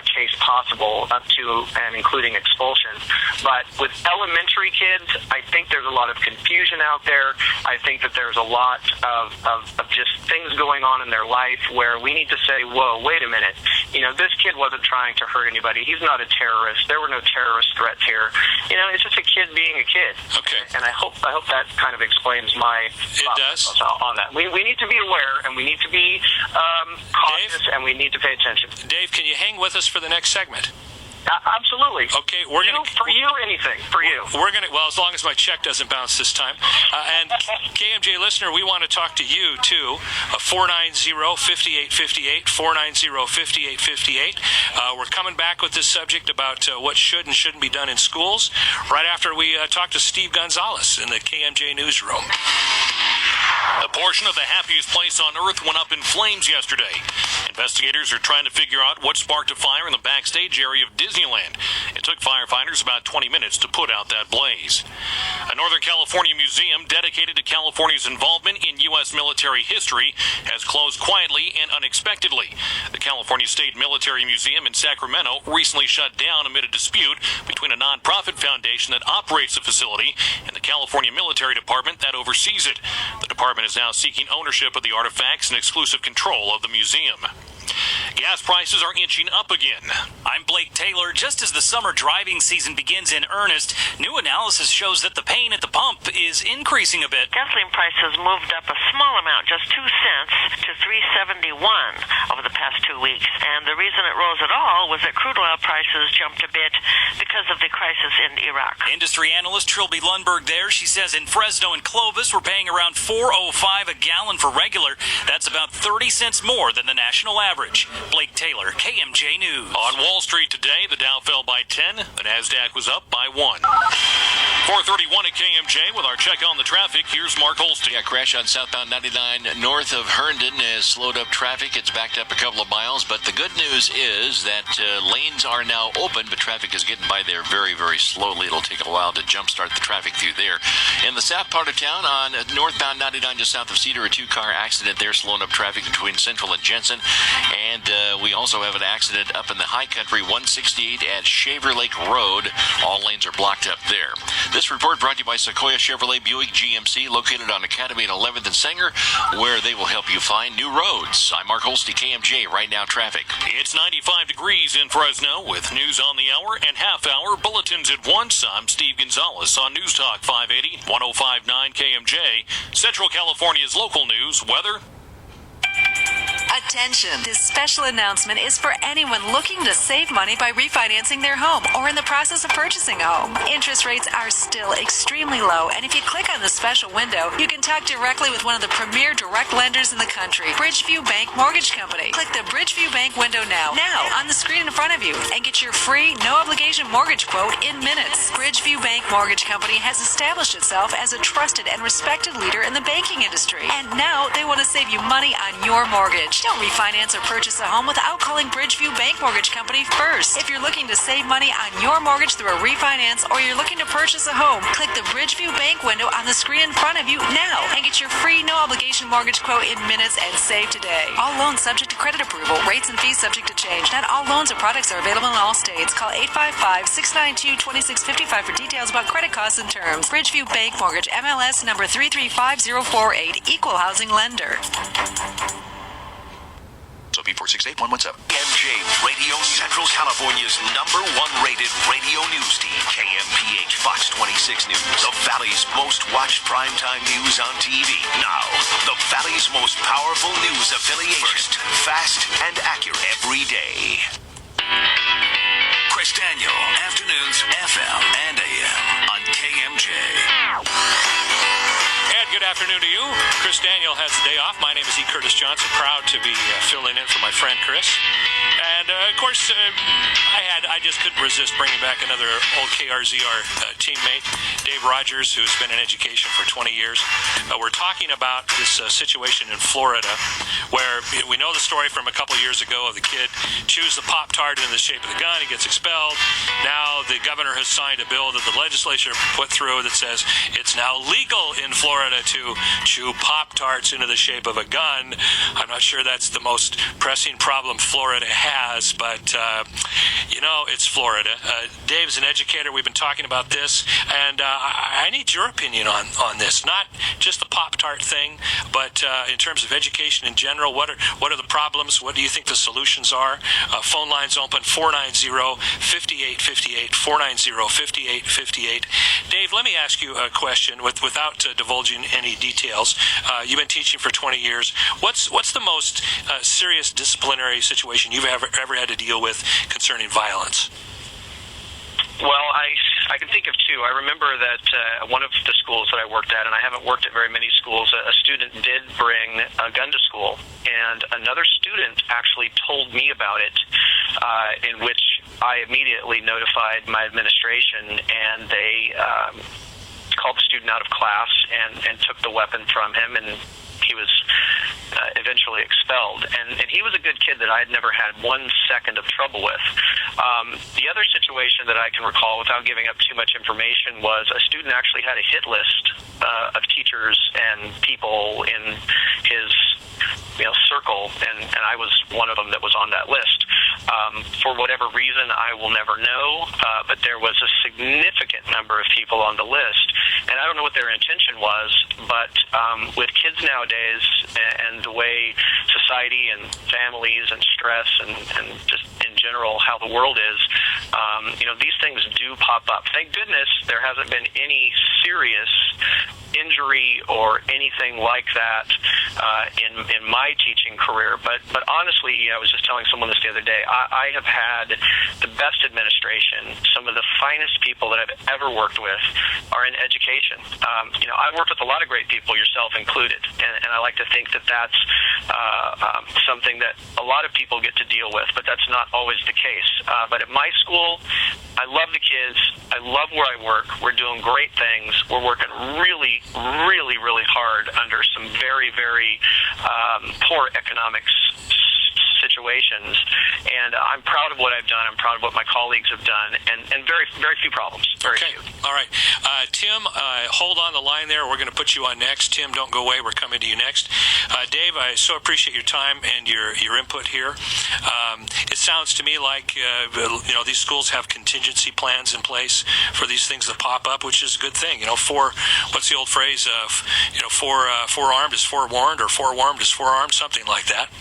case possible, up to and including expulsion. But with elementary kids, I think there's a lot of confusion out there. I think that there's a lot of just things going on in their life where we need to say, whoa, wait a minute. This kid wasn't trying to hurt anybody. He's not a terrorist. There were no terrorist threats here. It's just a kid being a kid. Okay. And I hope that kind of explains my thoughts on that. We need to be aware, and we need to be cautious, Dave, and we need to pay attention. Dave, can you hang with us for the next segment? Absolutely. Okay, we're going to... For you, anything. For you. We're going to... Well, as long as my check doesn't bounce this time. And KMJ listener, we want to talk to you, too. 490-5858, 490-5858. We're coming back with this subject about what should and shouldn't be done in schools right after we talk to Steve Gonzalez in the KMJ newsroom. A portion of the happiest place on Earth went up in flames yesterday. Investigators are trying to figure out what sparked a fire in the backstage area of Disneyland. It took firefighters about 20 minutes to put out that blaze. A Northern California museum dedicated to California's involvement in U.S. military history has closed quietly and unexpectedly. The California State Military Museum in Sacramento recently shut down amid a dispute between a nonprofit foundation that operates the facility and the California Military Department that oversees it. The department is now seeking ownership of the artifacts and exclusive control of the museum. Gas prices are inching up again. I'm Blake Taylor. Just as the summer driving season begins in earnest, new analysis shows that the pain at the pump is increasing a bit. Gasoline prices moved up a small amount, just 2 cents, to $3.71 over the past 2 weeks. And the reason it rose at all was that crude oil prices jumped a bit because of the crisis in Iraq. Industry analyst Trilby Lundberg there. She says in Fresno and Clovis, we're paying around $4.05 a gallon for regular. That's about 30 cents more than the national average. Blake Taylor, KMJ News. On Wall Street today, the Dow fell by 10. The NASDAQ was up by 1. 431 at KMJ with our check on the traffic. Here's Mark Holstein. Yeah, crash on southbound 99 north of Herndon has slowed up traffic. It's backed up a couple of miles, but the good news is that lanes are now open, but traffic is getting by there very, very slowly. It'll take a while to jumpstart the traffic through there. In the south part of town, on northbound 99 just south of Cedar, a two-car accident there, slowing up traffic between Central and Jensen. And we also have an accident up in the high country, 168 at Shaver Lake Road. All lanes are blocked up there. This report brought to you by Sequoia Chevrolet Buick GMC, located on Academy and 11th and Sanger, where they will help you find new roads. I'm Mark Holstein, KMJ. Right now, traffic. It's 95 degrees in Fresno with news on the hour and half-hour bulletins at once. I'm Steve Gonzalez on News Talk 580, 105.9 KMJ. Central California's local news, weather. A Attention! This special announcement is for anyone looking to save money by refinancing their home or in the process of purchasing a home. Interest rates are still extremely low, and if you click on the special window, you can talk directly with one of the premier direct lenders in the country, Bridgeview Bank Mortgage Company. Click the Bridgeview Bank window now on the screen in front of you, and get your free, no-obligation mortgage quote in minutes. Bridgeview Bank Mortgage Company has established itself as a trusted and respected leader in the banking industry, and now they want to save you money on your mortgage. Don't refinance or purchase a home without calling Bridgeview Bank Mortgage Company first. If you're looking to save money on your mortgage through a refinance, or you're looking to purchase a home, click the Bridgeview Bank window on the screen in front of you now and get your free no-obligation mortgage quote in minutes and save today. All loans subject to credit approval. Rates and fees subject to change. Not all loans or products are available in all states. Call 855-692-2655 for details about credit costs and terms. Bridgeview Bank Mortgage, MLS number 335048, Equal Housing Lender. So B468-117. MJ Radio, Central California's #1 rated radio news team. KMPH Fox 26 News. The Valley's most watched primetime news on TV. Now, the Valley's most powerful news affiliation. First, fast and accurate every day. Chris Daniel, afternoons, FM and AM on KMJ. And good afternoon to you. Chris Daniel has the day off. My name is E. Curtis Johnson. Proud to be filling in for my friend Chris. And, of course, I just couldn't resist bringing back another old KRZR teammate, Dave Rogers, who's been in education for 20 years. We're talking about this situation in Florida where we know the story from a couple years ago of the kid chews the Pop-Tart in the shape of the gun. He gets expelled. Now the governor has signed a bill that the legislature put through that says it's now legal in Florida to chew Pop-Tarts into the shape of a gun. I'm not sure that's the most pressing problem Florida has, but, it's Florida. Dave's an educator. We've been talking about this, and I need your opinion on this. Not just the Pop-Tart thing, but in terms of education in general, what are the problems? What do you think the solutions are? Phone lines open, 490-5858, 490-5858. Dave, let me ask you a question without divulging any details. You've been teaching for 20 years. What's the most serious disciplinary situation you've ever had to deal with concerning violence? Well, I can think of two. I remember that one of the schools that I worked at, and I haven't worked at very many schools, a student did bring a gun to school, and another student actually told me about it, in which I immediately notified my administration, and they called the student out of class and took the weapon from him, and he was eventually expelled. And he was a good kid that I had never had 1 second of trouble with. The other situation that I can recall, without giving up too much information, was a student actually had a hit list of teachers and people in his circle, and I was one of them that was on that list. For whatever reason, I will never know, but there was a significant number of people on the list, and I don't know what their intention was, but with kids nowadays and the way society and families and stress and just in general how the world is, these things do pop up. Thank goodness there hasn't been any serious injury or anything like that in my teaching career. But honestly, I was just telling someone this the other day, I have had the best administration. Some of the finest people that I've ever worked with are in education. I've worked with a lot of great people, yourself included, and I like to think that that's something that a lot of people get to deal with, but that's not always the case. But at my school, I love the kids. I love where I work. We're doing great things. We're working really, really, really hard under some very, very poor economics situations, and I'm proud of what I've done. I'm proud of what my colleagues have done, and very, very few problems. Very few. All right. Tim, hold on the line there. We're going to put you on next. Tim, don't go away. We're coming to you next. Dave, I so appreciate your time and your input here. It sounds to me like these schools have continued contingency plans in place for these things that pop up, which is a good thing. What's the old phrase of, forearmed is forewarned, or forewarned is forearmed, something like that.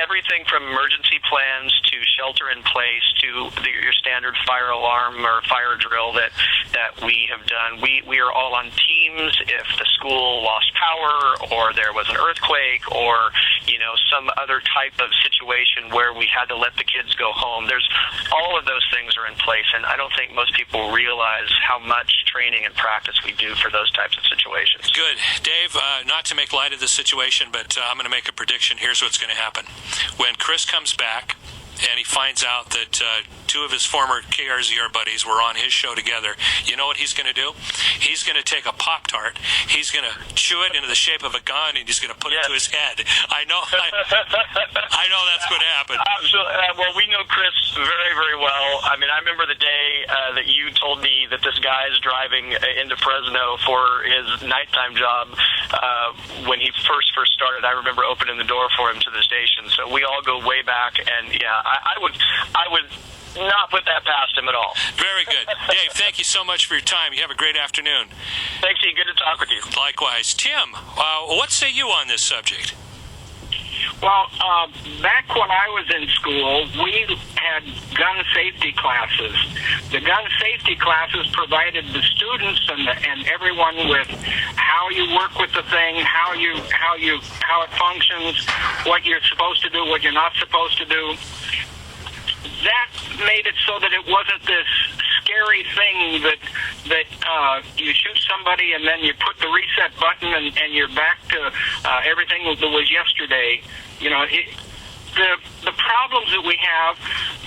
Everything from emergency plans to shelter in place to your standard fire alarm or fire drill that we have done. We are all on teams if the school lost power or there was an earthquake or some other type of situation where we had to let the kids go home. There's all of those things are in place, and I don't think most people realize how much training and practice we do for those types of situations. Good. Dave, not to make light of the situation, but I'm going to make a prediction. Here's what's going to happen. When Chris comes back and he finds out that two of his former KRZR buddies were on his show together, you know what he's going to do? He's going to take a Pop-Tart, he's going to chew it into the shape of a gun, and he's going to put it to his head. I know that's going to happen. Absolutely. Well, we know Chris very, very well. I mean, I remember the day that you told me that this guy is driving into Fresno for his nighttime job. When he first started, I remember opening the door for him to the station. So we all go way back, and yeah, I would not put that past him at all. Very good. Dave, thank you so much for your time. You have a great afternoon. Thanks, Steve. Good to talk with you. Likewise. Tim, what say you on this subject? Well, back when I was in school, we had gun safety classes. The gun safety classes provided the students and everyone with how you work with the thing, how it functions, what you're supposed to do, what you're not supposed to do. That made it so that it wasn't this scary thing that you shoot somebody and then you put the reset button and you're back to everything that was yesterday. The problems that we have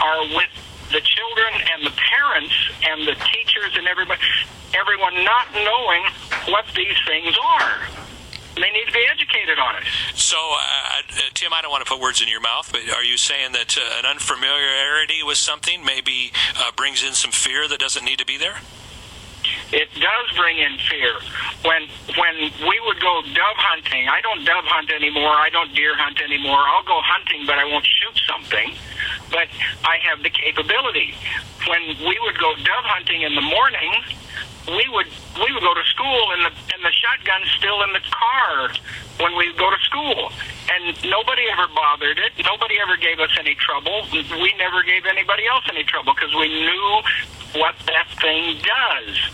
are with the children and the parents and the teachers and everyone not knowing what these things are. They need to be educated on it. So, Tim, I don't want to put words in your mouth, but are you saying that an unfamiliarity with something maybe brings in some fear that doesn't need to be there? It does bring in fear. When we would go dove hunting, I don't dove hunt anymore, I don't deer hunt anymore. I'll go hunting, but I won't shoot something. But I have the capability. When we would go dove hunting in the morning, we would go to school and the shotgun's still in the car when we go to school, and nobody ever bothered it. Nobody ever gave us any trouble. We never gave anybody else any trouble because we knew what that thing does.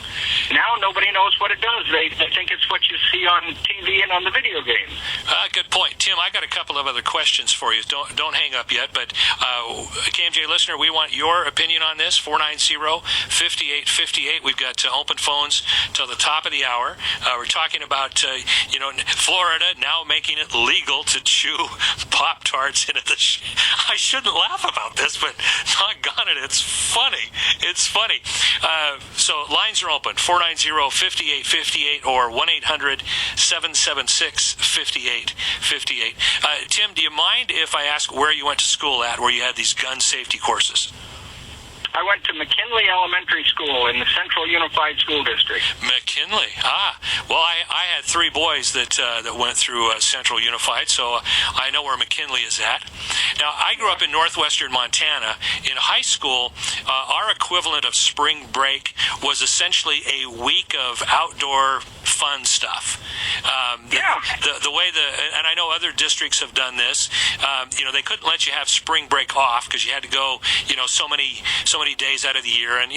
Now nobody knows what it does. They think it's what you see on TV and on the video games. Good point. Tim, I got a couple of other questions for you. Don't hang up yet, but KMJ listener, we want your opinion on this. 490-5858. We've got open phones till the top of the hour. We're talking about Florida now making it legal to chew Pop-Tarts into the I shouldn't laugh about this, but doggone it, it's funny. It's funny. So lines are open, 490-5858 or 1-800-776-5858. Tim, do you mind if I ask where you went to school at, where you had these gun safety courses? I went to McKinley Elementary School in the Central Unified School District. McKinley. Well, I had three boys that went through Central Unified, so I know where McKinley is at. Now, I grew up in northwestern Montana. In high school, our equivalent of spring break was essentially a week of outdoor fun stuff. The way and I know other districts have done this. They couldn't let you have spring break off because you had to go, so many days out of the year, and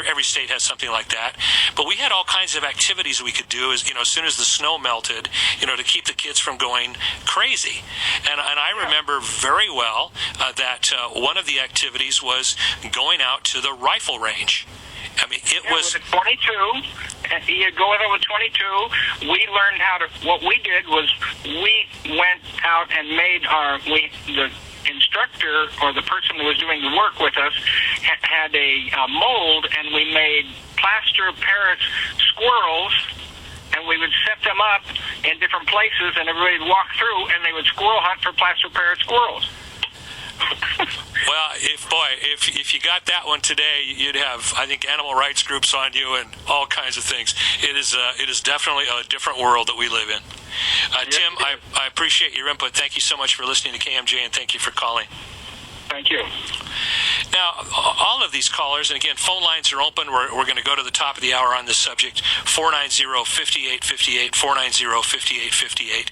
every state has something like that. But we had all kinds of activities we could do as soon as the snow melted, to keep the kids from going crazy. And I remember very well that one of the activities was going out to the rifle range. I mean, it was with a 22. You go with it with 22. We learned what we did was we went out and made the instructor or the person that was doing the work with us had a mold, and we made plaster of Paris squirrels, and we would set them up in different places, and everybody would walk through, and they would squirrel hunt for plaster of Paris squirrels. Well, if you got that one today, you'd have, I think, animal rights groups on you and all kinds of things. It is definitely a different world that we live in. Tim, I appreciate your input. Thank you so much for listening to KMJ, and thank you for calling. Thank you. Thank you. Now, all of these callers, and again, phone lines are open. We're going to go to the top of the hour on this subject, 490-5858, 490-5858.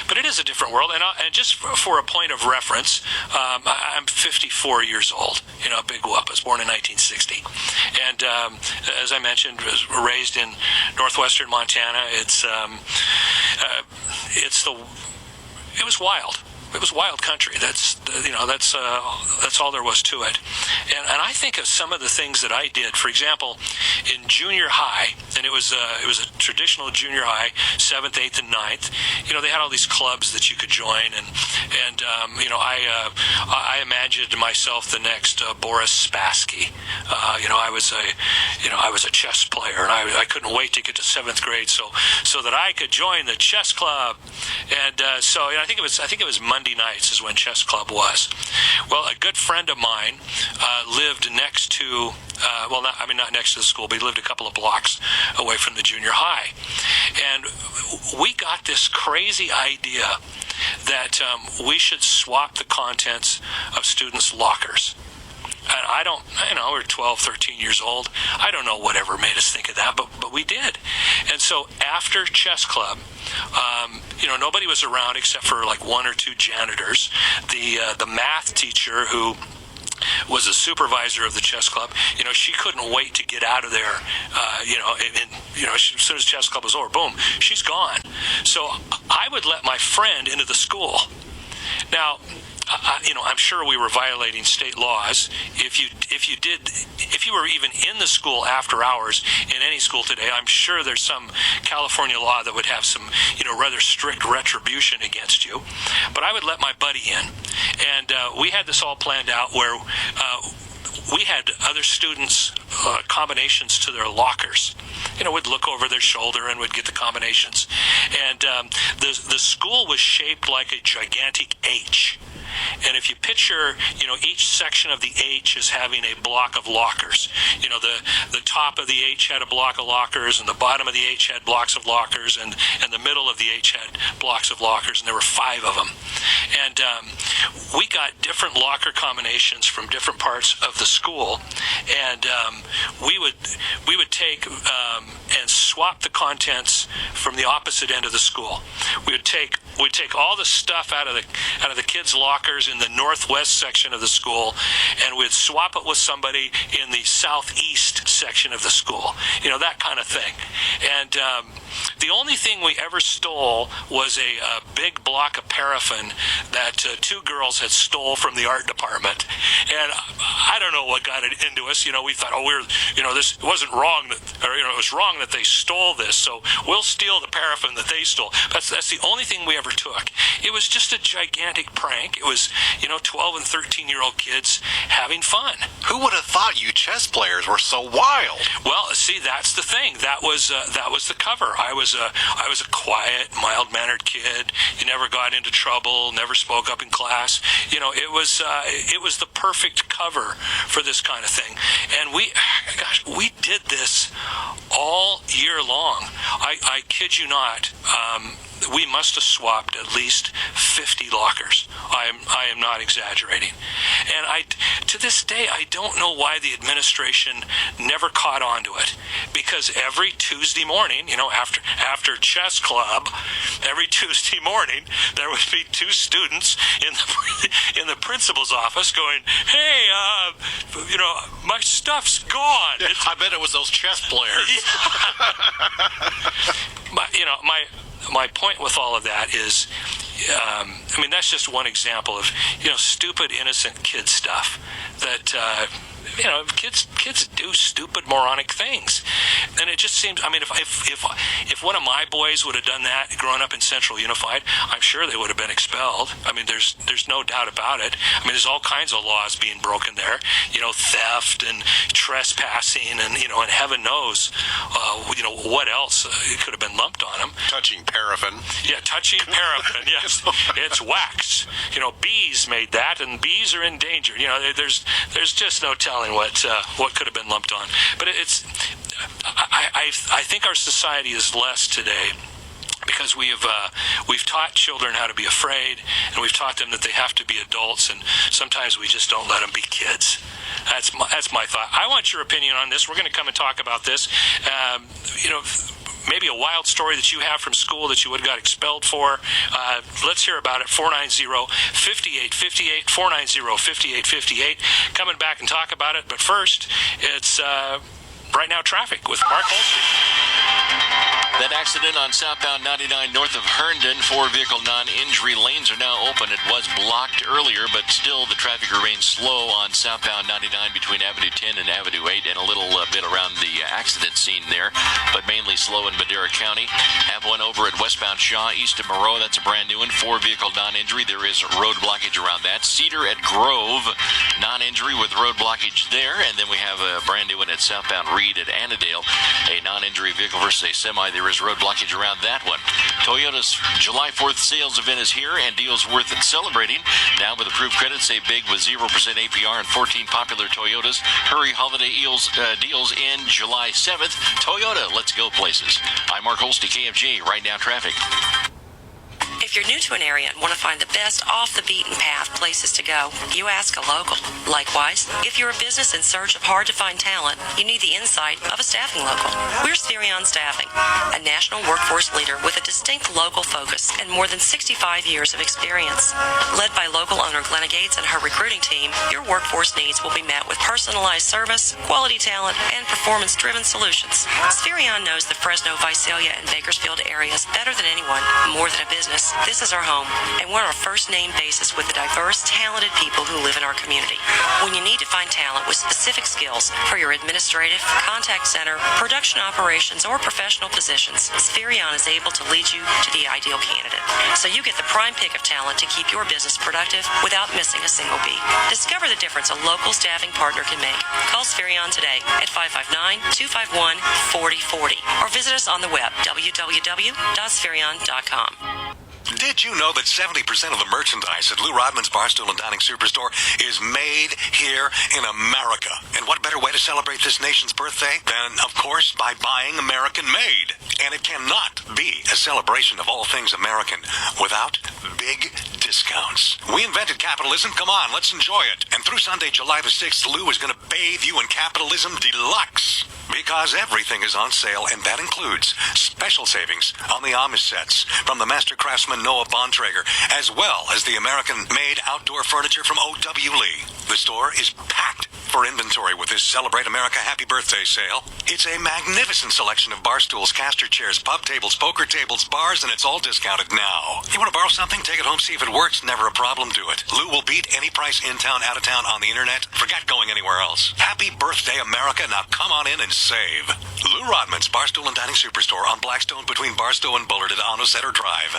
But it is a different world. And just for a point of reference, I'm 54 years old, a big whoop. I was born in 1960. And as I mentioned, was raised in northwestern Montana. It was wild. It was wild country. That's all there was to it. And I think of some of the things that I did. For example, in junior high, and it was a traditional junior high, 7th, 8th, and 9th. They had all these clubs that you could join, and I imagined myself the next Boris Spassky. I was a chess player, and I couldn't wait to get to 7th grade so that I could join the chess club. And so I think it was Monday nights is when chess club was. Well, a good friend of mine lived next to, not next to the school, but he lived a couple of blocks away from the junior high. And we got this crazy idea that we should swap the contents of students' lockers. And we're 12, 13 years old. I don't know whatever made us think of that, but we did. And so after chess club, nobody was around except for like one or two janitors. The math teacher who was a supervisor of the chess club, she couldn't wait to get out of there. As soon as chess club was over, boom, she's gone. So I would let my friend into the school. Now, I'm sure we were violating state laws. If you were even in the school after hours in any school today, I'm sure there's some California law that would have some, rather strict retribution against you. But I would let my buddy in, and we had this all planned out where we had other students' combinations to their lockers. We'd look over their shoulder and we'd get the combinations. And the school was shaped like a gigantic H. And if you picture, each section of the H is having a block of lockers. The top of the H had a block of lockers, and the bottom of the H had blocks of lockers, and the middle of the H had blocks of lockers, and there were 5 of them. And we got different locker combinations from different parts of the school, and we would take and swap the contents from the opposite end of the school. We'd take all the stuff out of the kids' lockers in the northwest section of the school, and we'd swap it with somebody in the southeast section of the school. That kind of thing. And the only thing we ever stole was a big block of paraffin that 2 girls had stole from the art department. And I don't know what got it into us. We thought, this wasn't wrong, it was wrong that they stole this, so we'll steal the paraffin that they stole. That's the only thing we ever took. It was just a gigantic prank. It was, 12 and 13-year-old kids having fun. Who would have thought you chess players were so wild? Well, see, that's the thing. That was the cover. I was a quiet, mild-mannered kid. You never got into trouble, never spoke up in class. It was the perfect cover for this kind of thing. And we did this all year long. I kid you not. We must have swapped at least 50 lockers. I am not exaggerating. And to this day, I don't know why the administration never caught on to it. Because every Tuesday morning, after chess club, every Tuesday morning, there would be 2 students in the principal's office going, "Hey, my stuff's gone." I bet it was those chess players. My point with all of that is, that's just one example of, stupid, innocent kid stuff that, kids do stupid, moronic things. And it just seems, if one of my boys would have done that growing up in Central Unified, I'm sure they would have been expelled. There's no doubt about it. There's all kinds of laws being broken there, theft and trespassing and heaven knows, what else could have been lumped on them. Touching paraffin. Yeah, touching paraffin, yes. It's wax. Bees made that, and bees are in danger. There's just no telling what could have been lumped on. But I think our society is less today because we've taught children how to be afraid, and we've taught them that they have to be adults, and sometimes we just don't let them be kids. That's my thought. I want your opinion on this. We're going to come and talk about this. Maybe a wild story that you have from school that you would have got expelled for. Let's hear about it. 490-5858, 490-5858. Coming back and talk about it. But first, it's right now traffic with Mark Holstein. That accident on southbound 99 north of Herndon, 4-vehicle non-injury lanes are now open. It was blocked earlier, but still the traffic remains slow on southbound 99 between Avenue 10 and Avenue 8, and a little bit around the accident scene there, but mainly slow in Madera County. Have one over at westbound Shaw, east of Moreau. That's a brand new one, 4-vehicle non-injury. There is road blockage around that. Cedar at Grove, non-injury with road blockage there, and then we have a brand new one at southbound Reed at Annandale, a non-injury vehicle versus a semi. There is road blockage around that one. Toyota's July 4th sales event is here, and deals worth celebrating. Now with approved credit, save big with 0% APR and 14 popular Toyotas. Hurry holiday deals in July 7th. Toyota, let's go places. I'm Mark Holstein, KFJ. Right Now Traffic. If you're new to an area and want to find the best off-the-beaten-path places to go, you ask a local. Likewise, if you're a business in search of hard-to-find talent, you need the insight of a staffing local. We're Spherion Staffing, a national workforce leader with a distinct local focus and more than 65 years of experience. Led by local owner Glenna Gates and her recruiting team, your workforce needs will be met with personalized service, quality talent, and performance-driven solutions. Spherion knows the Fresno, Visalia, and Bakersfield areas better than anyone, more than a business. This is our home, and we're on a first-name basis with the diverse, talented people who live in our community. When you need to find talent with specific skills for your administrative, contact center, production operations, or professional positions, Spherion is able to lead you to the ideal candidate. So you get the prime pick of talent to keep your business productive without missing a single beat. Discover the difference a local staffing partner can make. Call Spherion today at 559-251-4040 or visit us on the web, www.spherion.com. Did you know that 70% of the merchandise at Lou Rodman's Barstool and Dining Superstore is made here in America? And what better way to celebrate this nation's birthday than, of course, by buying American-made? And it cannot be a celebration of all things American without big discounts. We invented capitalism. Come on, let's enjoy it. And through Sunday, July the 6th, Lou is going to bathe you in capitalism deluxe. Because everything is on sale, and that includes special savings on the Amish sets from the master craftsman Noah Bontrager, as well as the American-made outdoor furniture from O.W. Lee. The store is packed for inventory with this Celebrate America Happy Birthday sale. It's a magnificent selection of bar stools, caster chairs, pub tables, poker tables, bars, and it's all discounted now. You want to borrow something? Take it home, see if it works. Never a problem, do it. Lou will beat any price in town, out of town, on the internet. Forget going anywhere else. Happy birthday, America. Now come on in and save. Lou Rodman's Barstool and Dining Superstore on Blackstone between Barstow and Bullard at Onosetter Drive.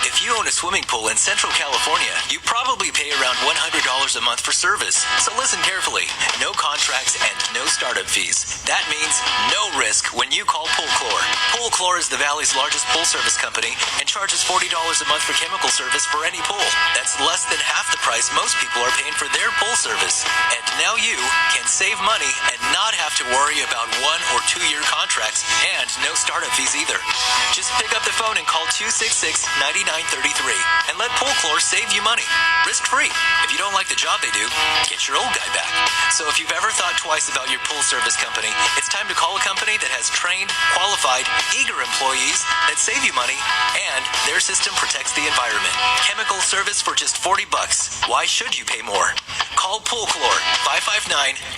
If you own a swimming pool in Central California, you probably pay around $100 a month for service. So listen carefully. No contracts and no startup fees. That means no risk when you call Poolchlor. Poolchlor is the Valley's largest pool service company and charges $40 a month for chemical service for any pool. That's less than half the price most people are paying for their pool service. And now you can save money and not have to worry about 1 or 2 year contracts and no startup fees either. Just pick up the phone and call 266-9933 and let Poolchlor save you money. Risk-free. If you don't like the job they do, get your old guy back. So if you've ever thought twice about your pool service company, it's time to call a company that has trained, qualified, eager employees that save you money and their system protects the environment. Chemical service for just $40. Why should you pay more? Call Poolchlor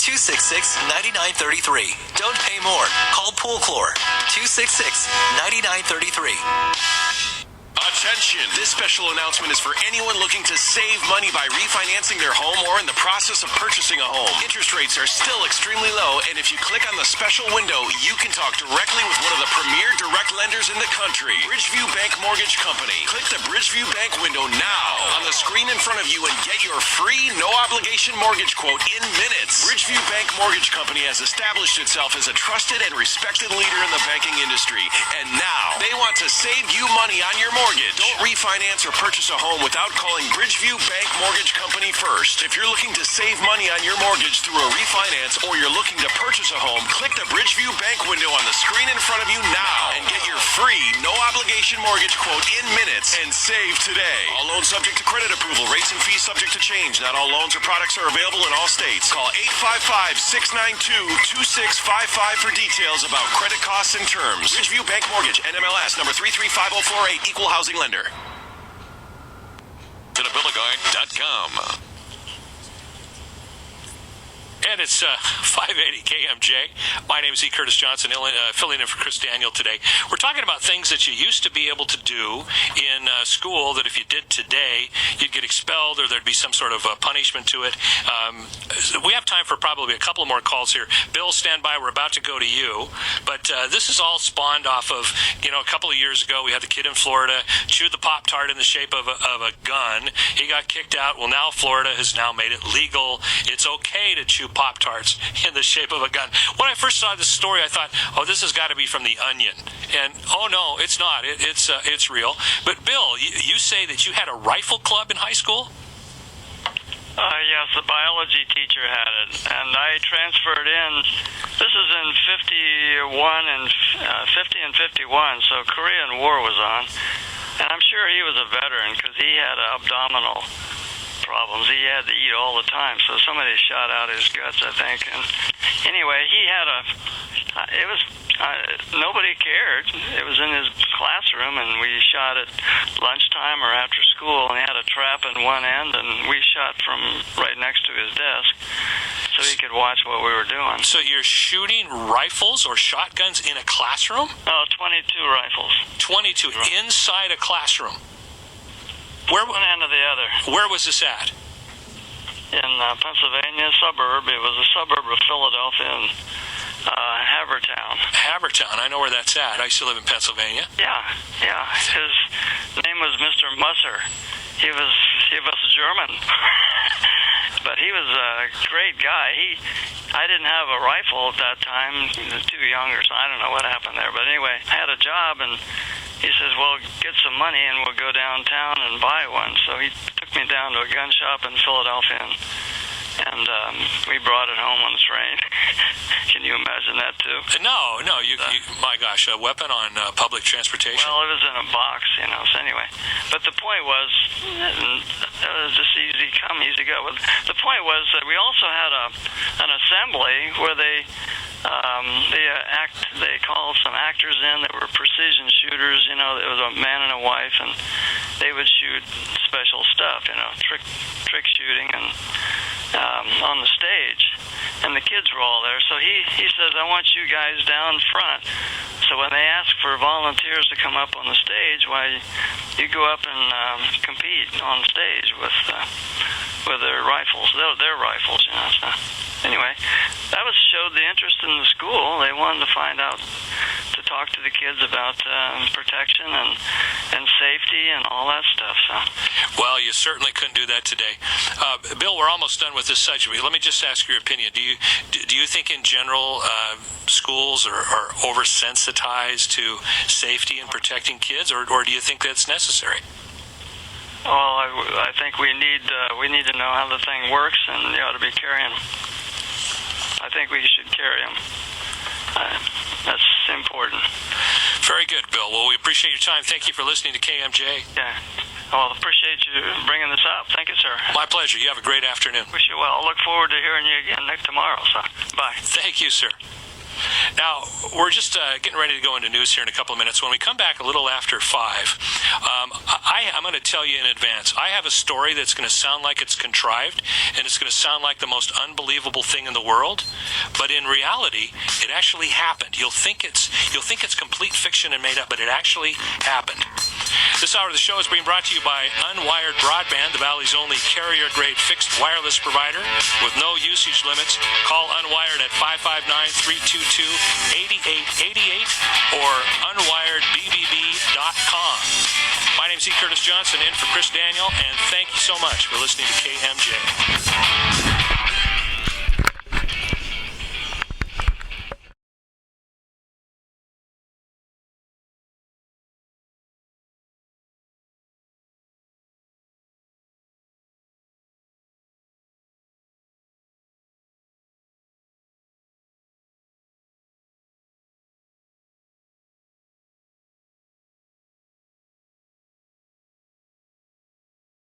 559-266-9933. Don't pay more. Call Poolchlor 266-9933. Attention! This special announcement is for anyone looking to save money by refinancing their home or in the process of purchasing a home. Interest rates are still extremely low, and if you click on the special window, you can talk directly with one of the premier direct lenders in the country, Bridgeview Bank Mortgage Company. Click the Bridgeview Bank window now on the screen in front of you and get your free, no-obligation mortgage quote in minutes. Bridgeview Bank Mortgage Company has established itself as a trusted and respected leader in the banking industry, and now they want to save you money on your mortgage. Mortgage. Don't refinance or purchase a home without calling Bridgeview Bank Mortgage Company first. If you're looking to save money on your mortgage through a refinance or you're looking to purchase a home, click the Bridgeview Bank window on the screen in front of you now and get your free, no-obligation mortgage quote in minutes and save today. All loans subject to credit approval. Rates and fees subject to change. Not all loans or products are available in all states. Call 855-692-2655 for details about credit costs and terms. Bridgeview Bank Mortgage, NMLS, number 335048, Equal Housing Lender. TheBilligard.com. And it's 580 KMJ. My name is E. Curtis Johnson, filling in for Chris Daniel today. We're talking about things that you used to be able to do in school that if you did today, you'd get expelled or there'd be some sort of punishment to it. We have time for probably a couple more calls here. Bill, stand by. We're about to go to you. But this is all spawned off of, a couple of years ago, we had the kid in Florida chewed the Pop-Tart in the shape of a gun. He got kicked out. Well, now Florida has now made it legal. It's okay to chew Pop-Tarts in the shape of a gun. When I first saw this story, I thought, this has got to be from The Onion. And, no, it's not. It's real. But, Bill, you say that you had a rifle club in high school? Yes, the biology teacher had it, and I transferred in. This is in 50 and 51, so Korean War was on. And I'm sure he was a veteran because he had abdominal problems. He had to eat all the time, so somebody shot out his guts, I think. And anyway, he had nobody cared. It was in his classroom, and we shot at lunchtime or after school, and he had a trap in one end, and we shot from right next to his desk so he could watch what we were doing. So you're shooting rifles or shotguns in a classroom? Oh, 22 rifles. 22 inside a classroom? One end or the other. Where was this at? In Pennsylvania suburb. It was a suburb of Philadelphia in Havertown. Havertown. I know where that's at. I used to live in Pennsylvania. Yeah. His name was Mr. Musser. He was German. But he was a great guy. I didn't have a rifle at that time. He was too young or so. I don't know what happened there. But anyway, I had a job, and he says, well, get some money and we'll go downtown and buy one. So he took me down to a gun shop in Philadelphia, and we brought it home on the train. Can you imagine that, too? No, my gosh, a weapon on public transportation? Well, it was in a box, so anyway. But the point was, it was just easy come, easy go. The point was that we also had an assembly where they called some actors in that were precision shooters. It was a man and a wife, and they would shoot special stuff, trick shooting and on the stage. And the kids were all there. So he says, I want you guys down front. So when they ask for volunteers to come up on the stage, you go up and compete on stage with their rifles, their rifles, So anyway, that showed the interest in the school. They wanted to find out, to talk to the kids about protection and safety and all that stuff. So. Well, you certainly couldn't do that today. Bill, we're almost done with this section. Let me just ask your opinion. Do you think in general schools are oversensitized to safety and protecting kids, or do you think that's necessary? Well, I think we need to know how the thing works, and you ought to be carrying them. I think we should carry them. That's important. Very good, Bill. Well, we appreciate your time. Thank you for listening to KMJ. Yeah. Well, appreciate you bringing this up. Thank you, sir. My pleasure. You have a great afternoon. Wish you well. I'll look forward to hearing you again tomorrow. So, bye. Thank you, sir. Now, we're just getting ready to go into news here in a couple of minutes. When we come back a little after 5, I'm going to tell you in advance, I have a story that's going to sound like it's contrived, and it's going to sound like the most unbelievable thing in the world, but in reality, it actually happened. You'll think it's complete fiction and made up, but it actually happened. This hour of the show is being brought to you by Unwired Broadband, the Valley's only carrier-grade fixed wireless provider with no usage limits. Call Unwired at 559-322-8888 or unwiredbbb.com. My name's E. Curtis Johnson, in for Chris Daniel, and thank you so much for listening to KMJ.